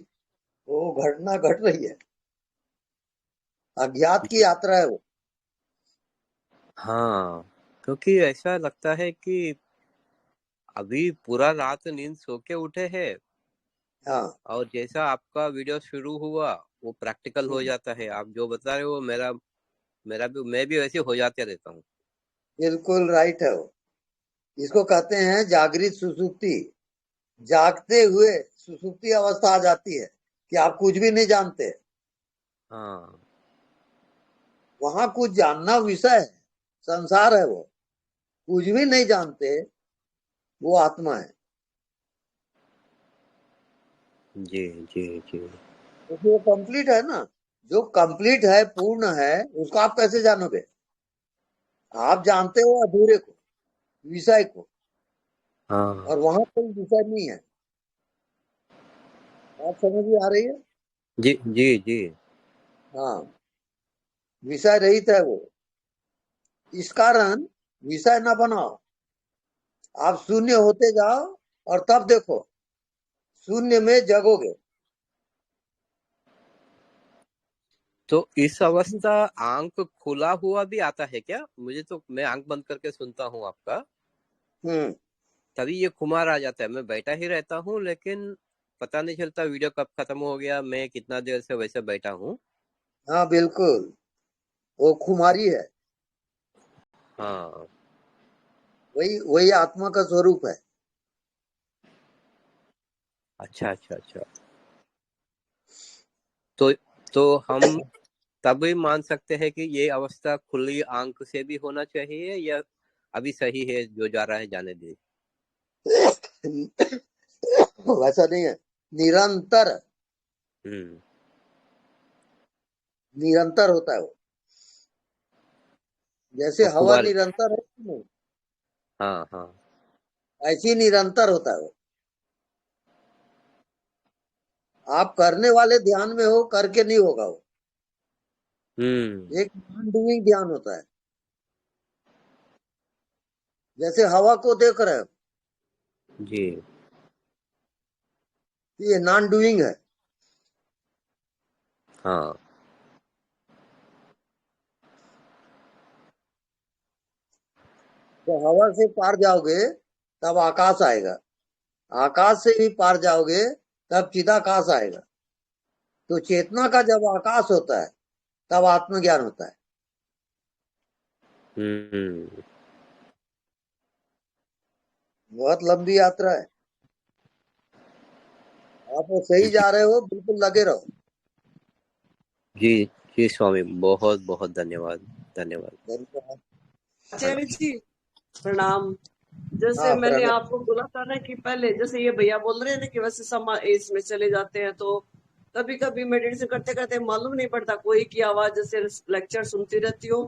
वो घटना घट रही है। अज्ञात की यात्रा है वो। हाँ, क्योंकि ऐसा लगता है कि अभी पूरा रात नींद सो के उठे हैं, हाँ। और जैसा आपका वीडियो शुरू हुआ वो प्रैक्टिकल हो जाता है। आप जो बता रहे हो मेरा मेरा भी मैं भी वैसे हो जाते रहता हूँ। बिल्कुल राइट है वो। इसको कहते हैं जागृत सुसुप्ति। जागते हुए सुसुप्ति अवस्था आ जाती है कि आप कुछ भी नहीं जानते। हाँ। वहां कुछ जानना विषय है, संसार है। वो कुछ भी नहीं जानते, वो आत्मा है। जी जी जी। तो वो कंप्लीट है ना। जो कंप्लीट है, पूर्ण है, उसको आप कैसे जानोगे? आप जानते हो अधूरे को, विषय को, हाँ। और वहां कोई विषय नहीं है। आप समझ में आ रही है? जी जी जी। हाँ, विषय रहित है वो। इस कारण विषय न बनाओ। आप शून्य होते जाओ और तब देखो, शून्य में जगोगे। तो इस अवस्था आंख खुला हुआ भी आता है क्या? मुझे तो, मैं आंख बंद करके सुनता हूँ आपका, तभी ये खुमार आ जाता है। मैं बैठा ही रहता हूँ, लेकिन पता नहीं चलता वीडियो कब खत्म हो गया, मैं कितना देर से वैसे बैठा हूँ। हाँ बिल्कुल, वो खुमारी है। हाँ। वही वही आत्मा का स्वरूप है। अच्छा अच्छा अच्छा। तो तो हम तभी मान सकते हैं कि ये अवस्था खुली आंख से भी होना चाहिए, या अभी सही है जो जा रहा है जाने दे? वैसा नहीं है। निरंतर निरंतर होता है वो। जैसे तो हवा खुमार। निरंतर है कि नहीं, हाँ हाँ। ऐसी निरंतर होता है वो। आप करने वाले ध्यान में हो, करके नहीं होगा वो। एक नॉन डूइंग ध्यान होता है। जैसे हवा को देख रहे हो, जी। ये नॉन डूइंग है। हाँ। तो हवा से पार जाओगे तब आकाश आएगा, आकाश से भी पार जाओगे तब चिदाकाश आएगा। तो चेतना का जब आकाश होता है तब आत्मज्ञान होता है। बहुत लंबी यात्रा है, आप सही जा रहे हो, बिल्कुल लगे रहो। जी जी स्वामी, बहुत बहुत धन्यवाद धन्यवाद। धन्यवाद आचार्य जी प्रणाम। जैसे मैंने आपको बोला था ना कि पहले जैसे ये भैया बोल रहे हैं ना कि वैसे समा एज में चले जाते हैं, तो कभी कभी मेडिटेशन करते करते मालूम नहीं पड़ता, कोई की आवाज जैसे लेक्चर सुनती रहती हो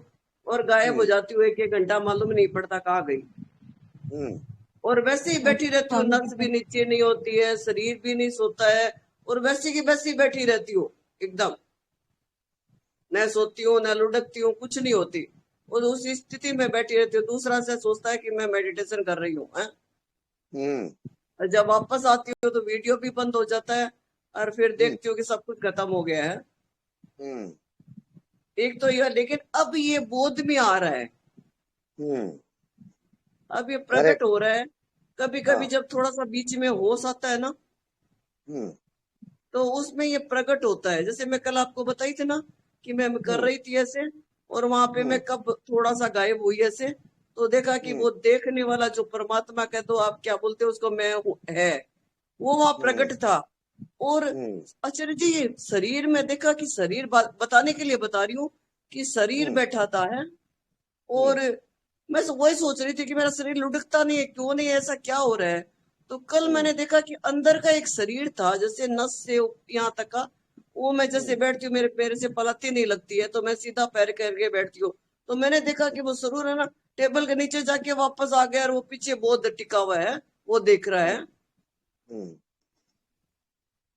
और गायब हो जाती हो, एक घंटा मालूम नहीं पड़ता कहाँ गई। और वैसे ही बैठी रहती हूँ, नस भी नीचे नहीं होती है, शरीर भी नहीं सोता है, और वैसे की वैसी बैठी रहती हूँ एकदम, न सोती हूँ न लुढ़कती हूँ, कुछ नहीं होती, और उसी स्थिति में बैठी रहती हूँ। दूसरा से सोचता है कि मैं मेडिटेशन कर रही हूँ। जब वापस आती हूँ तो वीडियो भी बंद हो जाता है और फिर देखती हूँ कि सब कुछ खत्म हो गया है। एक तो यह, लेकिन अब ये बोध में आ रहा है, अब ये प्रकट हो रहा है। कभी कभी जब थोड़ा सा बीच में होश आता है ना, तो उसमें ये प्रकट होता है। जैसे मैं कल आपको बताई थी ना कि मैं कर रही थी ऐसे, और वहां पे मैं कब थोड़ा सा गायब हुई ऐसे, तो देखा कि वो देखने वाला जो परमात्मा कह दो आप, क्या बोलते हो उसको, मैं है, वो वहां प्रकट था। और आचार्य जी ये शरीर में देखा कि शरीर बताने के लिए बता रही हूँ कि शरीर बैठा था है, और मैं वही सोच रही थी कि मेरा शरीर लुढ़कता नहीं है, क्यों नहीं, ऐसा क्या हो रहा है। तो कल मैंने देखा कि अंदर का एक शरीर था, जैसे नस से यहाँ तक का, वो मैं जैसे बैठती हूँ मेरे पैर से पलती नहीं लगती है, तो मैं सीधा पैर करके बैठती हूँ। तो मैंने देखा कि वो जरूर है ना, टेबल के नीचे जाके वापस आ गया और वो पीछे बहुत टिका हुआ है, वो देख रहा है।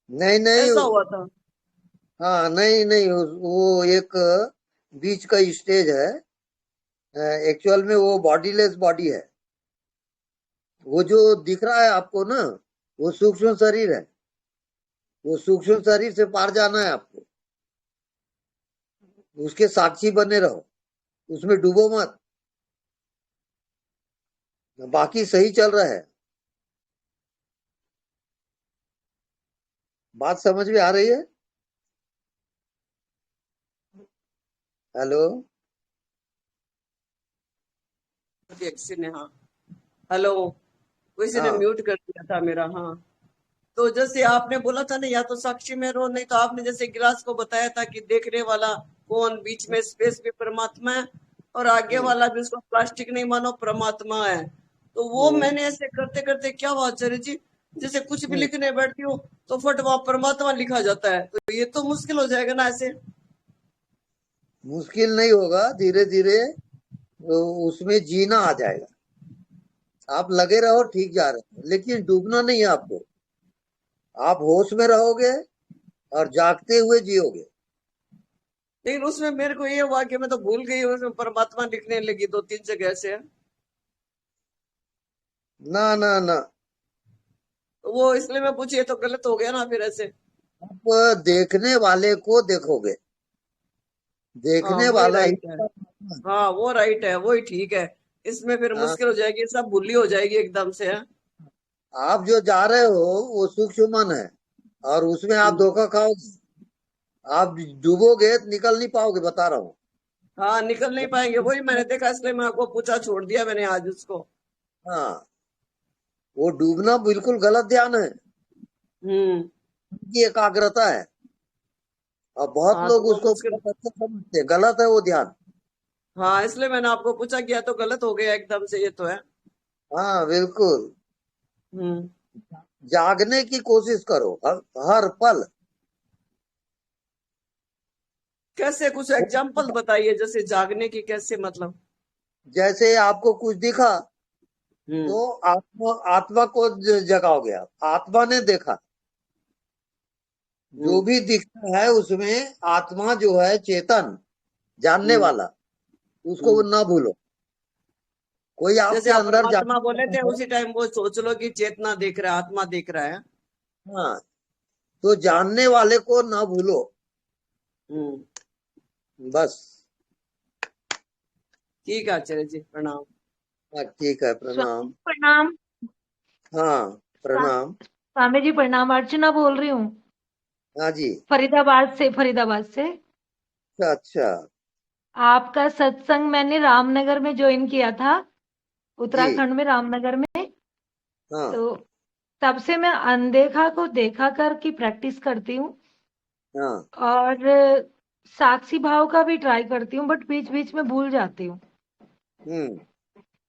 नहीं नहीं ऐसा हुआ था। हाँ नहीं नहीं, वो एक बीच का स्टेज है। एक्चुअल में वो बॉडीलेस बॉडी है। वो जो दिख रहा है आपको ना, वो सूक्ष्म शरीर है। वो सूक्ष्म शरीर से पार जाना है आपको, उसके साक्षी बने रहो, उसमें डूबो मत, बाकी सही चल रहा है। बात समझ में आ रही है? हेलो किसी ने, हाँ हेलो, किसी ने म्यूट कर दिया था मेरा। हाँ, तो जैसे आपने बोला था ना, या तो साक्षी में रहो, नहीं तो आपने जैसे गिलास को बताया था कि देखने वाला कौन, बीच में स्पेस भी परमात्मा है, और आगे वाला भी उसको प्लास्टिक नहीं मानो परमात्मा है। तो वो मैंने ऐसे करते करते क्या हुआ आचार्य जी, जैसे कुछ भी लिखने बैठती हूँ तो फट वहां परमात्मा लिखा जाता है, तो ये तो मुश्किल हो जाएगा ना। ऐसे मुश्किल नहीं होगा, धीरे धीरे उसमें जीना आ जाएगा। आप लगे रहो, ठीक जा रहे हो, लेकिन डूबना नहीं है आपको। आप होश में रहोगे और जागते हुए जियोगे। लेकिन उसमें मेरे को ये हुआ कि मैं तो भूल गई, उसमें परमात्मा लिखने लगी 2-3 जगह से। ना ना ना, वो इसलिए मैं पूछी, तो गलत हो गया ना फिर ऐसे। आप देखने वाले को देखोगे, देखने वाला ही। हाँ वो राइट है, वही ठीक है। इसमें फिर मुश्किल हो जाएगी, सब भूली हो जाएगी एकदम से। है आप जो जा रहे हो वो सूक्ष्म मन है, और उसमें आप धोखा खाओगे, आप डूबोगे, निकल नहीं पाओगे, बता रहा हूँ। हाँ निकल नहीं पाएंगे, वही मैंने देखा, इसलिए मैं आपको पूछा, छोड़ दिया मैंने आज उसको। हाँ, वो डूबना बिल्कुल गलत ध्यान है, की एकाग्रता है, और बहुत लोग तो उसको अच्छा समझते, गलत है वो ध्यान। हाँ इसलिए मैंने आपको पूछा, किया तो गलत हो गया एकदम से, ये तो है। हाँ बिल्कुल, जागने की कोशिश करो हर पल। कैसे, कुछ एग्जाम्पल बताइए, जैसे जागने की कैसे, मतलब जैसे आपको कुछ दिखा तो आत्मा को जगाओगे आप, आत्मा ने देखा, जो भी दिखता है उसमें आत्मा जो है, चेतन जानने वाला, उसको ना भूलो। कोई आपके आप अंदर परमात्मा बोले थे उसी टाइम वो सोच लो कि चेतना देख रहा है, आत्मा देख रहा है। हाँ, तो जानने वाले को ना भूलो, बस। ठीक है आचार्य जी, प्रणाम। ठीक है, स्वामी प्रणाम। जी प्रणाम। हाँ, प्रणाम। स्वामी जी प्रणाम, अर्चना बोल रही हूँ हाँ जी। फरीदाबाद से। अच्छा अच्छा। आपका सत्संग मैंने रामनगर में ज्वाइन किया था, जी। उत्तराखंड में रामनगर में। हाँ तो तब से मैं अनदेखा को देखा कर की प्रैक्टिस करती हूँ हाँ। और साक्षी भाव का भी ट्राई करती हूँ, बट बीच बीच में भूल जाती हूँ।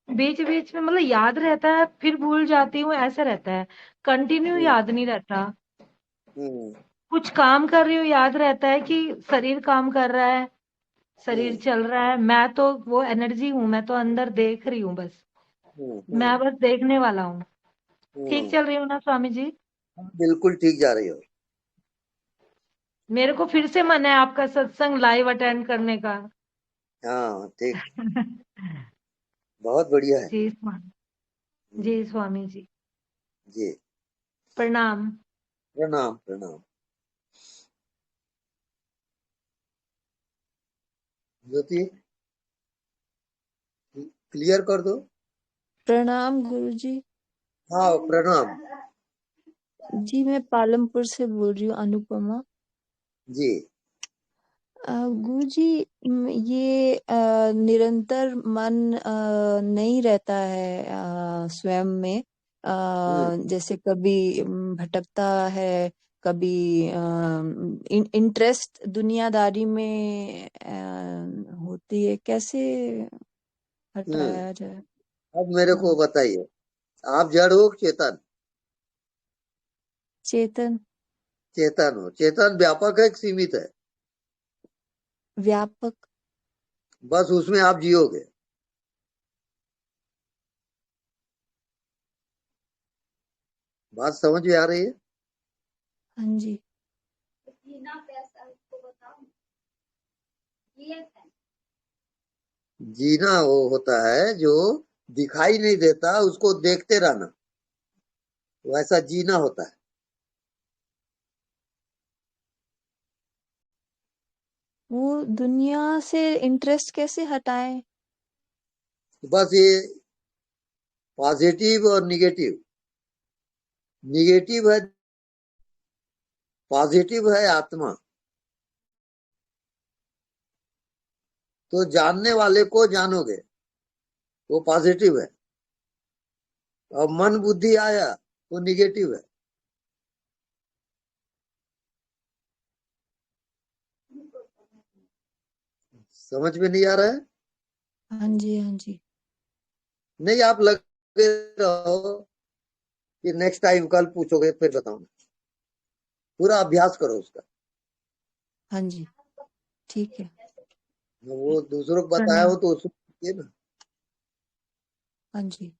बीच बीच में मतलब याद रहता है फिर भूल जाती हूँ, ऐसा रहता है, कंटिन्यू याद नहीं रहता। कुछ काम कर रही हूँ याद रहता है कि शरीर काम कर रहा है, शरीर चल रहा है, मैं तो वो एनर्जी हूँ, मैं तो अंदर देख रही हूँ बस, मैं बस देखने वाला हूँ। ठीक चल रही हूँ ना स्वामी जी? बिल्कुल ठीक जा रही हो। मेरे को फिर से मन है आपका सत्संग लाइव अटेंड करने का। हाँ ठीक, बहुत बढ़िया है। जी स्वामी जी, स्वामी जी जी, प्रणाम। प्रणाम प्रणाम। ज्योति क्लियर कर दो। प्रणाम गुरुजी। हाँ प्रणाम। जी मैं पालमपुर से बोल रही हूँ, अनुपमा जी। गुरुजी। ये निरंतर मन नहीं रहता है स्वयं में, जैसे कभी भटकता है, कभी इंटरेस्ट दुनियादारी में होती है, कैसे हटाया जाए? अब मेरे को बताइए, आप जड़ हो कि चेतन? चेतन। चेतन हो। चेतन व्यापक है कि सीमित है? व्यापक। बस उसमें आप जियोगे। बात समझ में आ रही है? हाँ जी। जीना वो होता है जो दिखाई नहीं देता, उसको देखते रहना, वैसा जीना होता है। वो दुनिया से इंटरेस्ट कैसे हटाएं? बस ये पॉजिटिव और निगेटिव, निगेटिव है, पॉजिटिव है आत्मा। तो जानने वाले को जानोगे, वो पॉजिटिव है, और मन बुद्धि आया तो निगेटिव है। समझ में नहीं आ रहा है? हाँ जी हाँ जी। नहीं, आप लगे रहो कि नेक्स्ट टाइम कल पूछोगे फिर बताऊंगा। पूरा अभ्यास करो उसका। हाँ जी ठीक है। वो दूसरों को बताया प्रणाम। हो तो उसको पूछिए ना। हाँ जी,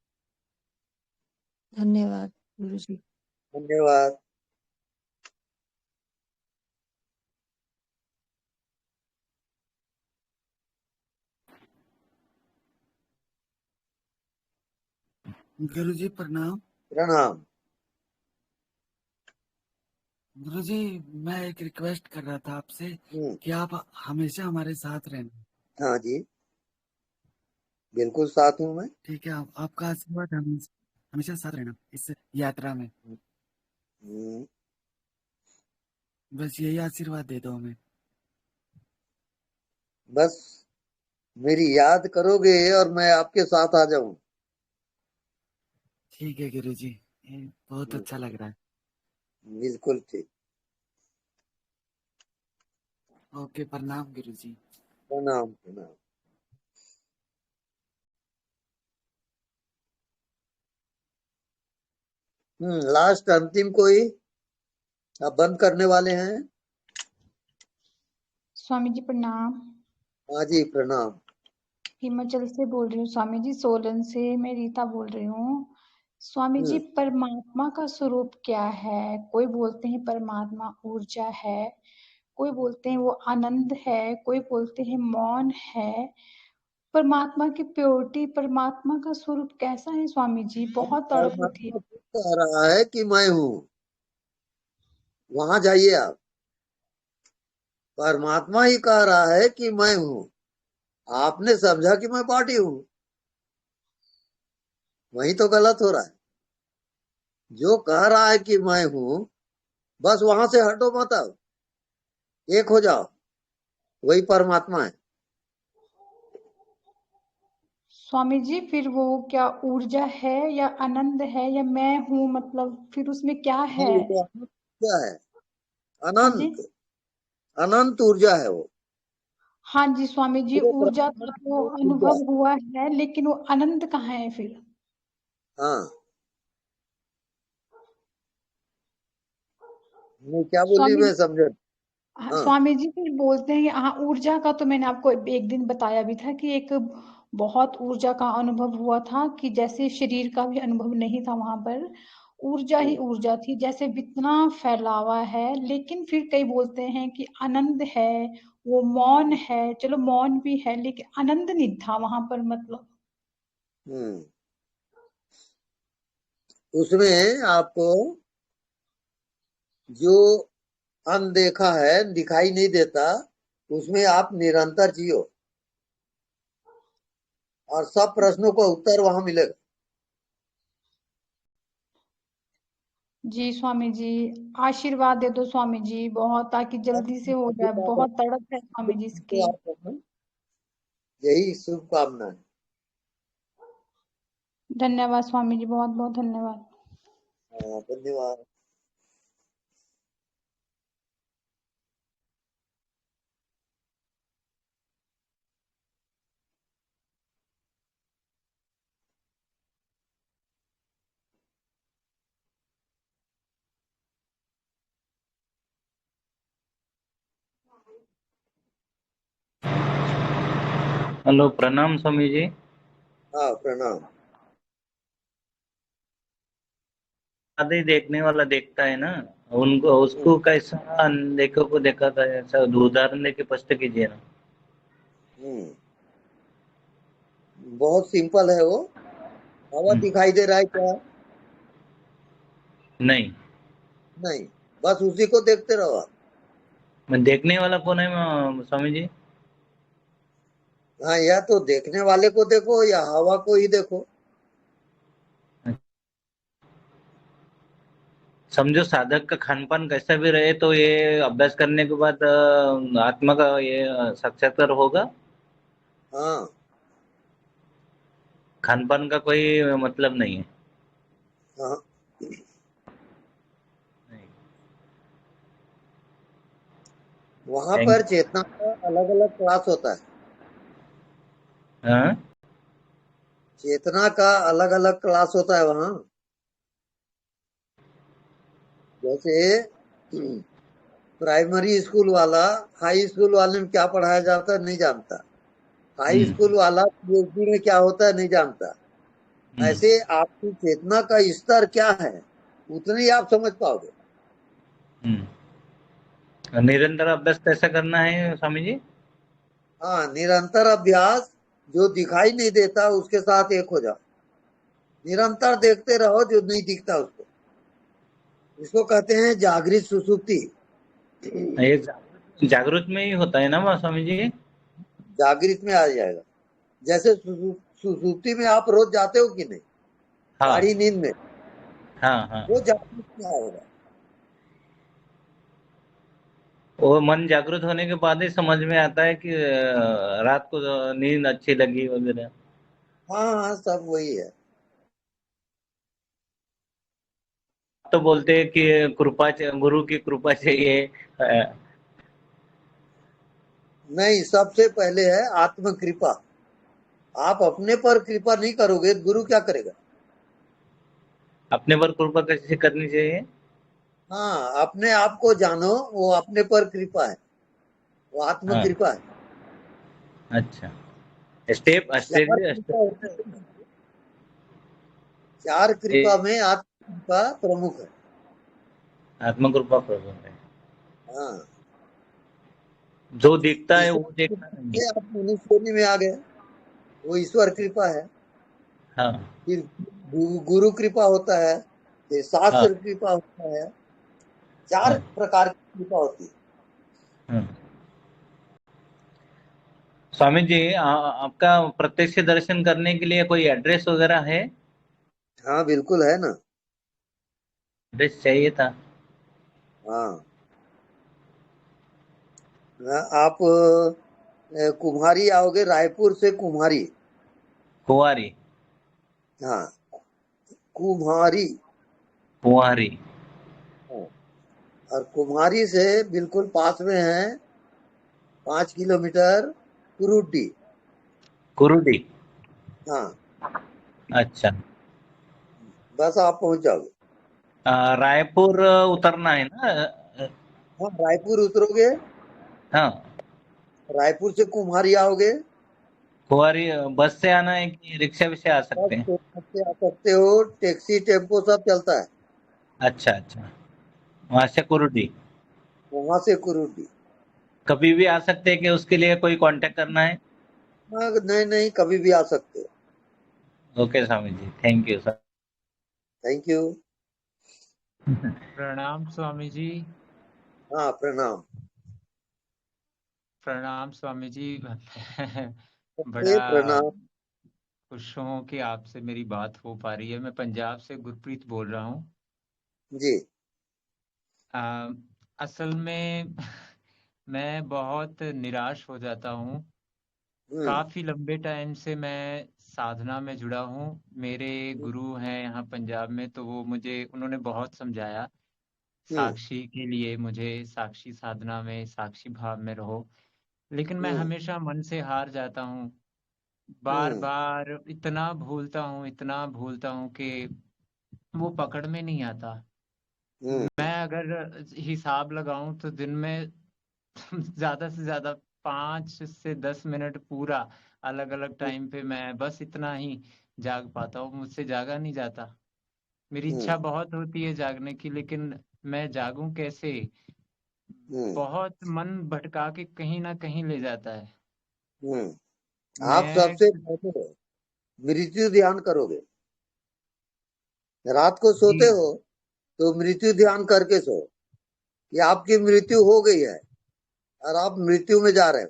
धन्यवाद गुरुजी। धन्यवाद। गुरुजी प्रणाम। प्रणाम। गुरुजी मैं एक रिक्वेस्ट कर रहा था आपसे कि आप हमेशा हमारे साथ रहना। हाँ जी, बिल्कुल साथ हूँ मैं। ठीक है, आपका आशीर्वाद हमेशा साथ रहना इस यात्रा में। बस यही आशीर्वाद दे दो हमें। बस मेरी याद करोगे और मैं आपके साथ आ जाऊं। ठीक है गुरुजी, बहुत अच्छा लग रहा है। बिल्कुल ठीक। ओके, प्रणाम गुरुजी। प्रणाम प्रणाम। लास्ट अंतिम कोई आप बंद करने वाले हैं? स्वामी जी प्रणाम। हाँ जी प्रणाम। हिमाचल से बोल रही हूँ स्वामी जी, सोलन से मैं रीता बोल रही हूँ। स्वामी जी परमात्मा का स्वरूप क्या है? कोई बोलते हैं परमात्मा ऊर्जा है, कोई बोलते हैं वो आनंद है, कोई बोलते हैं मौन है। परमात्मा की प्योरिटी, परमात्मा का स्वरूप कैसा है स्वामी जी? बहुत तड़प उठी। परमात्मा कह रहा है कि मैं हूँ, वहां जाइए आप। परमात्मा ही कह रहा है कि मैं हूँ, आपने समझा कि मैं पार्टी हूँ। वही तो गलत हो रहा है। जो कह रहा है कि मैं हूं, बस वहां से हटो मत, आओ एक हो जाओ, वही परमात्मा है। स्वामी जी फिर वो क्या ऊर्जा है या आनंद है या मैं हूँ, मतलब फिर उसमें क्या है? नहीं, वो अनंत ऊर्जा है, हाँ जी, अनंत अनंत ऊर्जा है वो। हाँ जी स्वामी जी, पूरे ऊर्जा ब्रह्मांड का में तो वो ऊर्जा अनुभव है। हुआ है, लेकिन वो आनंद कहाँ है फिर? हाँ, मैं क्या बोली स्वामी मैं समझे। हाँ, हाँ, स्वामी जी फिर बोलते हैं कि हाँ, ऊर्जा का तो मैंने आपको एक दिन बताया भी था कि एक बहुत ऊर्जा का अनुभव हुआ था, कि जैसे शरीर का भी अनुभव नहीं था वहां पर, ऊर्जा ही ऊर्जा थी, जैसे इतना फैलावा है। लेकिन फिर कई बोलते हैं कि आनंद है, वो मौन है, चलो मौन भी है लेकिन आनंद नहीं था वहां पर, मतलब। हम्म, उसमें आपको जो अनदेखा है, दिखाई नहीं देता, उसमें आप निरंतर जियो और सब प्रश्नों का उत्तर वहां मिलेगा। जी स्वामी जी, आशीर्वाद दे दो स्वामी जी बहुत, ताकि जल्दी से हो जाए, बहुत तड़प है स्वामी जी इसकी। यही शुभकामना है। धन्यवाद स्वामी जी, बहुत बहुत धन्यवाद। धन्यवाद। हेलो, प्रणाम स्वामी जी। हाँ, प्रणाम। आदि देखने वाला देखता है ना, उनको उसको कैसा अनदेखों को देखा था, ऐसा उदाहरण देके स्पष्ट कीजिए ना। बहुत सिंपल है वो। हवा दिखाई दे रहा है क्या? नहीं। नहीं, बस उसी को देखते रहो आप। मैं देखने वाला कौन है स्वामी जी? हाँ, या तो देखने वाले को देखो या हवा को ही देखो। समझो साधक का खान पान कैसा भी रहे, तो ये अभ्यास करने के बाद आत्मा का ये साक्षात्कार होगा। हाँ, खान पान का कोई मतलब नहीं है। हाँ, वहां पर चेतना का अलग अलग क्लास होता है। हाँ? चेतना का अलग अलग क्लास होता है वहां। जैसे प्राइमरी स्कूल वाला हाई स्कूल वाले में क्या पढ़ाया जाता है नहीं जानता। हाई स्कूल वाला पीएचडी में क्या होता है नहीं जानता। ऐसे आपकी चेतना का स्तर क्या है, उतने ही आप समझ पाओगे। निरंतर अभ्यास कैसा करना है स्वामी जी? हाँ, निरंतर अभ्यास, जो दिखाई नहीं देता उसके साथ एक हो जाओ। निरंतर देखते रहो जो नहीं दिखता उसको। इसको कहते हैं जागृत सुसुप्ति। ये जागृत में ही होता है ना स्वामी जी? जागृत में आ जाएगा। जैसे सुसुप्ति में आप रोज जाते हो कि नहीं, हाँ गाढ़ी नींद में, हाँ हाँ। वो जागृत में आएगा। वो मन जागृत होने के बाद ही समझ में आता है कि रात को नींद अच्छी लगी वगैरह। हाँ हाँ, सब वही है। तो बोलते हैं कि कृपा, गुरु की कृपा चाहिए। नहीं, सबसे पहले है आत्म कृपा। आप अपने पर कृपा नहीं करोगे, गुरु क्या करेगा? अपने पर कृपा कैसे करनी चाहिए? हाँ, अपने आप को जानो, वो अपने पर कृपा है, वो आत्म हाँ, कृपा है। अच्छा। स्टेप चार स्टेप कृपा होते हैं। चार कृपा में आत्म कृपा प्रमुख है। आत्म कृपा प्रभु है। हाँ, जो दिखता है ईश्वर वो देखना कृपा नहीं। से आप मनुष्य योनि में आ गए, वो ईश्वर कृपा है। हाँ फिर गुरु कृपा होता है, फिर हाँ शास्त्र कृपा होता है। चार हाँ प्रकार की कृपा होती है। हाँ। स्वामी जी, आपका प्रत्यक्ष दर्शन करने के लिए कोई एड्रेस वगैरह है? हाँ बिल्कुल है ना। ड्रेस चाहिए था। हाँ आप कुम्हारी आओगे, रायपुर से कुम्हारी। कुंवारी। हाँ कुम्हारी। कुंवारी। हाँ, और कुम्हारी से बिल्कुल पास में है 5 किलोमीटर कुरुटी। कुरुडी। हाँ अच्छा। बस आप पहुंच जाओगे। रायपुर उतरना है ना? हाँ रायपुर उतरोगे, हाँ। रायपुर से कुम्हारी आओगे। कुंवारी बस से आना है कि रिक्शा विक्शा आ सकते हैं? बस से आ सकते हो, टैक्सी टेम्पो सब चलता है। अच्छा अच्छा, वहां से कुरुडी। वहां से कुरुटी। कभी भी आ सकते हैं कि उसके लिए कोई कांटेक्ट करना है? हाँ, नहीं नहीं कभी भी आ सकते हो। Okay Swami ji, thank you sir. Thank you. प्रणाम स्वामी जी। हाँ प्रणाम। प्रणाम स्वामी जी। बड़ा प्रणाम। खुश हूँ कि आपसे मेरी बात हो पा रही है। मैं पंजाब से गुरप्रीत बोल रहा हूँ। जी। असल में मैं बहुत निराश हो जाता हूँ। काफी लंबे टाइम से मैं साधना में जुड़ा हूँ। मेरे गुरु हैं यहाँ पंजाब में, तो वो मुझे उन्होंने बहुत समझाया साक्षी के लिए, मुझे साक्षी साधना में, साक्षी भाव में रहो। लेकिन मैं हमेशा मन से हार जाता हूँ। बार बार इतना भूलता हूँ कि वो पकड़ में नहीं आता। मैं अगर हिसाब लगाऊं तो दिन में ज्यादा से ज्यादा 5 से 10 मिनट पूरा अलग अलग टाइम पे मैं बस इतना ही जाग पाता हूँ। मुझसे जागा नहीं जाता। मेरी इच्छा बहुत होती है जागने की, लेकिन मैं जागूं कैसे? बहुत मन भटका के कहीं ना कहीं ले जाता है। आप मैं सबसे पहले मृत्यु ध्यान करोगे। रात को सोते जी हो तो मृत्यु ध्यान करके सो कि आपकी मृत्यु हो गई है और आप मृत्यु में जा रहे हो।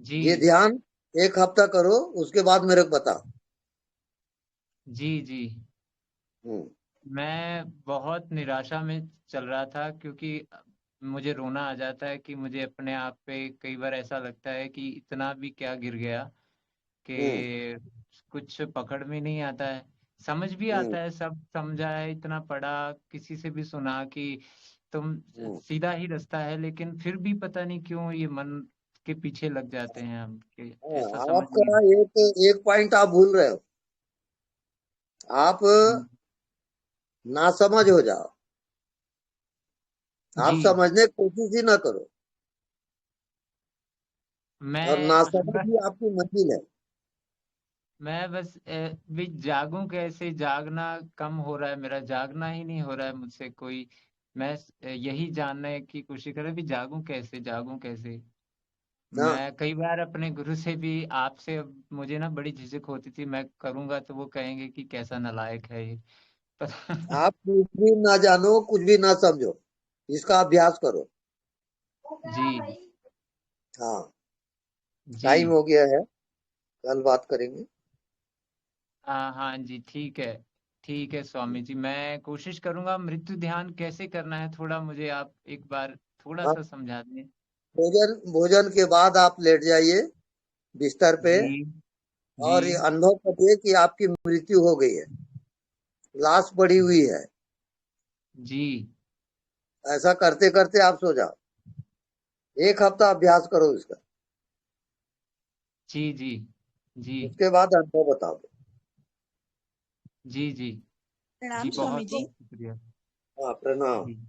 जी ये ध्यान 1 हफ्ता करो, उसके बाद मेरे को बताओ। जी जी। मैं बहुत निराशा में चल रहा था, क्योंकि मुझे रोना आ जाता है कि मुझे अपने आप पे कई बार ऐसा लगता है कि इतना भी क्या गिर गया कि कुछ पकड़ में नहीं आता है। समझ भी आता है, सब समझा है, इतना पढ़ा, किसी से भी सुना कि तुम सीधा ही रास्ता है, लेकिन फिर भी पता नहीं क्यों ये मन के पीछे लग जाते हैं हम, कि ऐसा समझ नहीं आपका एक पॉइंट आप भूल रहे हो। आप आता। नासमझ हो जाओ। आप जी समझने की कोशिश ही ना करो, और नासमझ मैं ही आपकी मंजिल है। मैं बस भी जागूं कैसे? जागना कम हो रहा है मेरा, जागना ही नहीं हो रहा है मुझसे कोई। मैं यही जानने की कोशिश कर रहा भी जागूं कैसे, जागूं कैसे। हाँ मैं कई बार अपने गुरु से भी, आपसे, अब मुझे ना बड़ी झिझक होती थी, मैं करूंगा तो वो कहेंगे कि कैसा नालायक है ये। आप कुछ भी ना जानो, कुछ भी ना समझो, इसका अभ्यास करो। जी हाँ जी। टाइम हो गया है, कल बात करेंगे। हाँ हाँ जी, ठीक है स्वामी जी। मैं कोशिश करूंगा। मृत्यु ध्यान कैसे करना है, थोड़ा मुझे आप एक बार थोड़ा हाँ, सा समझा दें। भोजन के बाद आप लेट जाइए बिस्तर पे, जी जी और ये अनुभव करिए कि आपकी मृत्यु हो गई है, लाश पड़ी हुई है। जी ऐसा करते करते आप सो जाओ। 1 हफ्ता अभ्यास करो इसका, जी जी जी उसके बाद अनुभव बताओगे। जी जी प्रणाम जी। स्वामी बहुत जी। बहुत शुक्रिया। हाँ प्रणाम। जी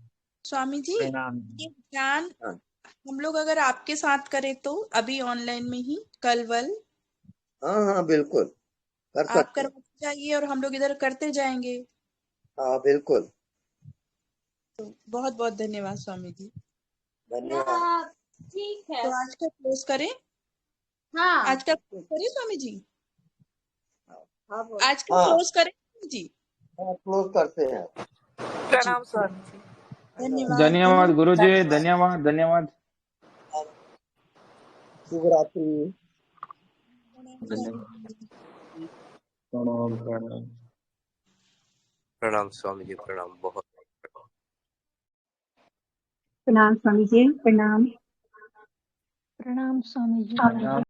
स्वामी जी, प्रणाम ये जी। ध्यान हाँ हम लोग अगर आपके साथ करें तो अभी ऑनलाइन में ही कल वल हाँ हाँ बिल्कुल कर आप सकते हैं। करवाते जाइए और हम लोग इधर करते जाएंगे। हाँ बिल्कुल। तो बहुत बहुत धन्यवाद स्वामी जी। धन्यवाद। ठीक है, तो आज का क्लोज करें। हाँ आज का क्लोज करें स्वामी जी। हाँ आज का हाँ क्लोज करें स्वामी जी। क्लोज करते हैं। जी प्रणाम स्वामी जी। धन्यवाद धन्यवाद धन्यवाद। गुरुजी, धन्यवाद धन्यवाद। शुभ रात्रि। प्रणाम स्वामी जी। प्रणाम प्रणाम। प्रणाम स्वामी जी, प्रणाम, बहुत प्रणाम स्वामी जी, प्रणाम। प्रणाम स्वामी जी।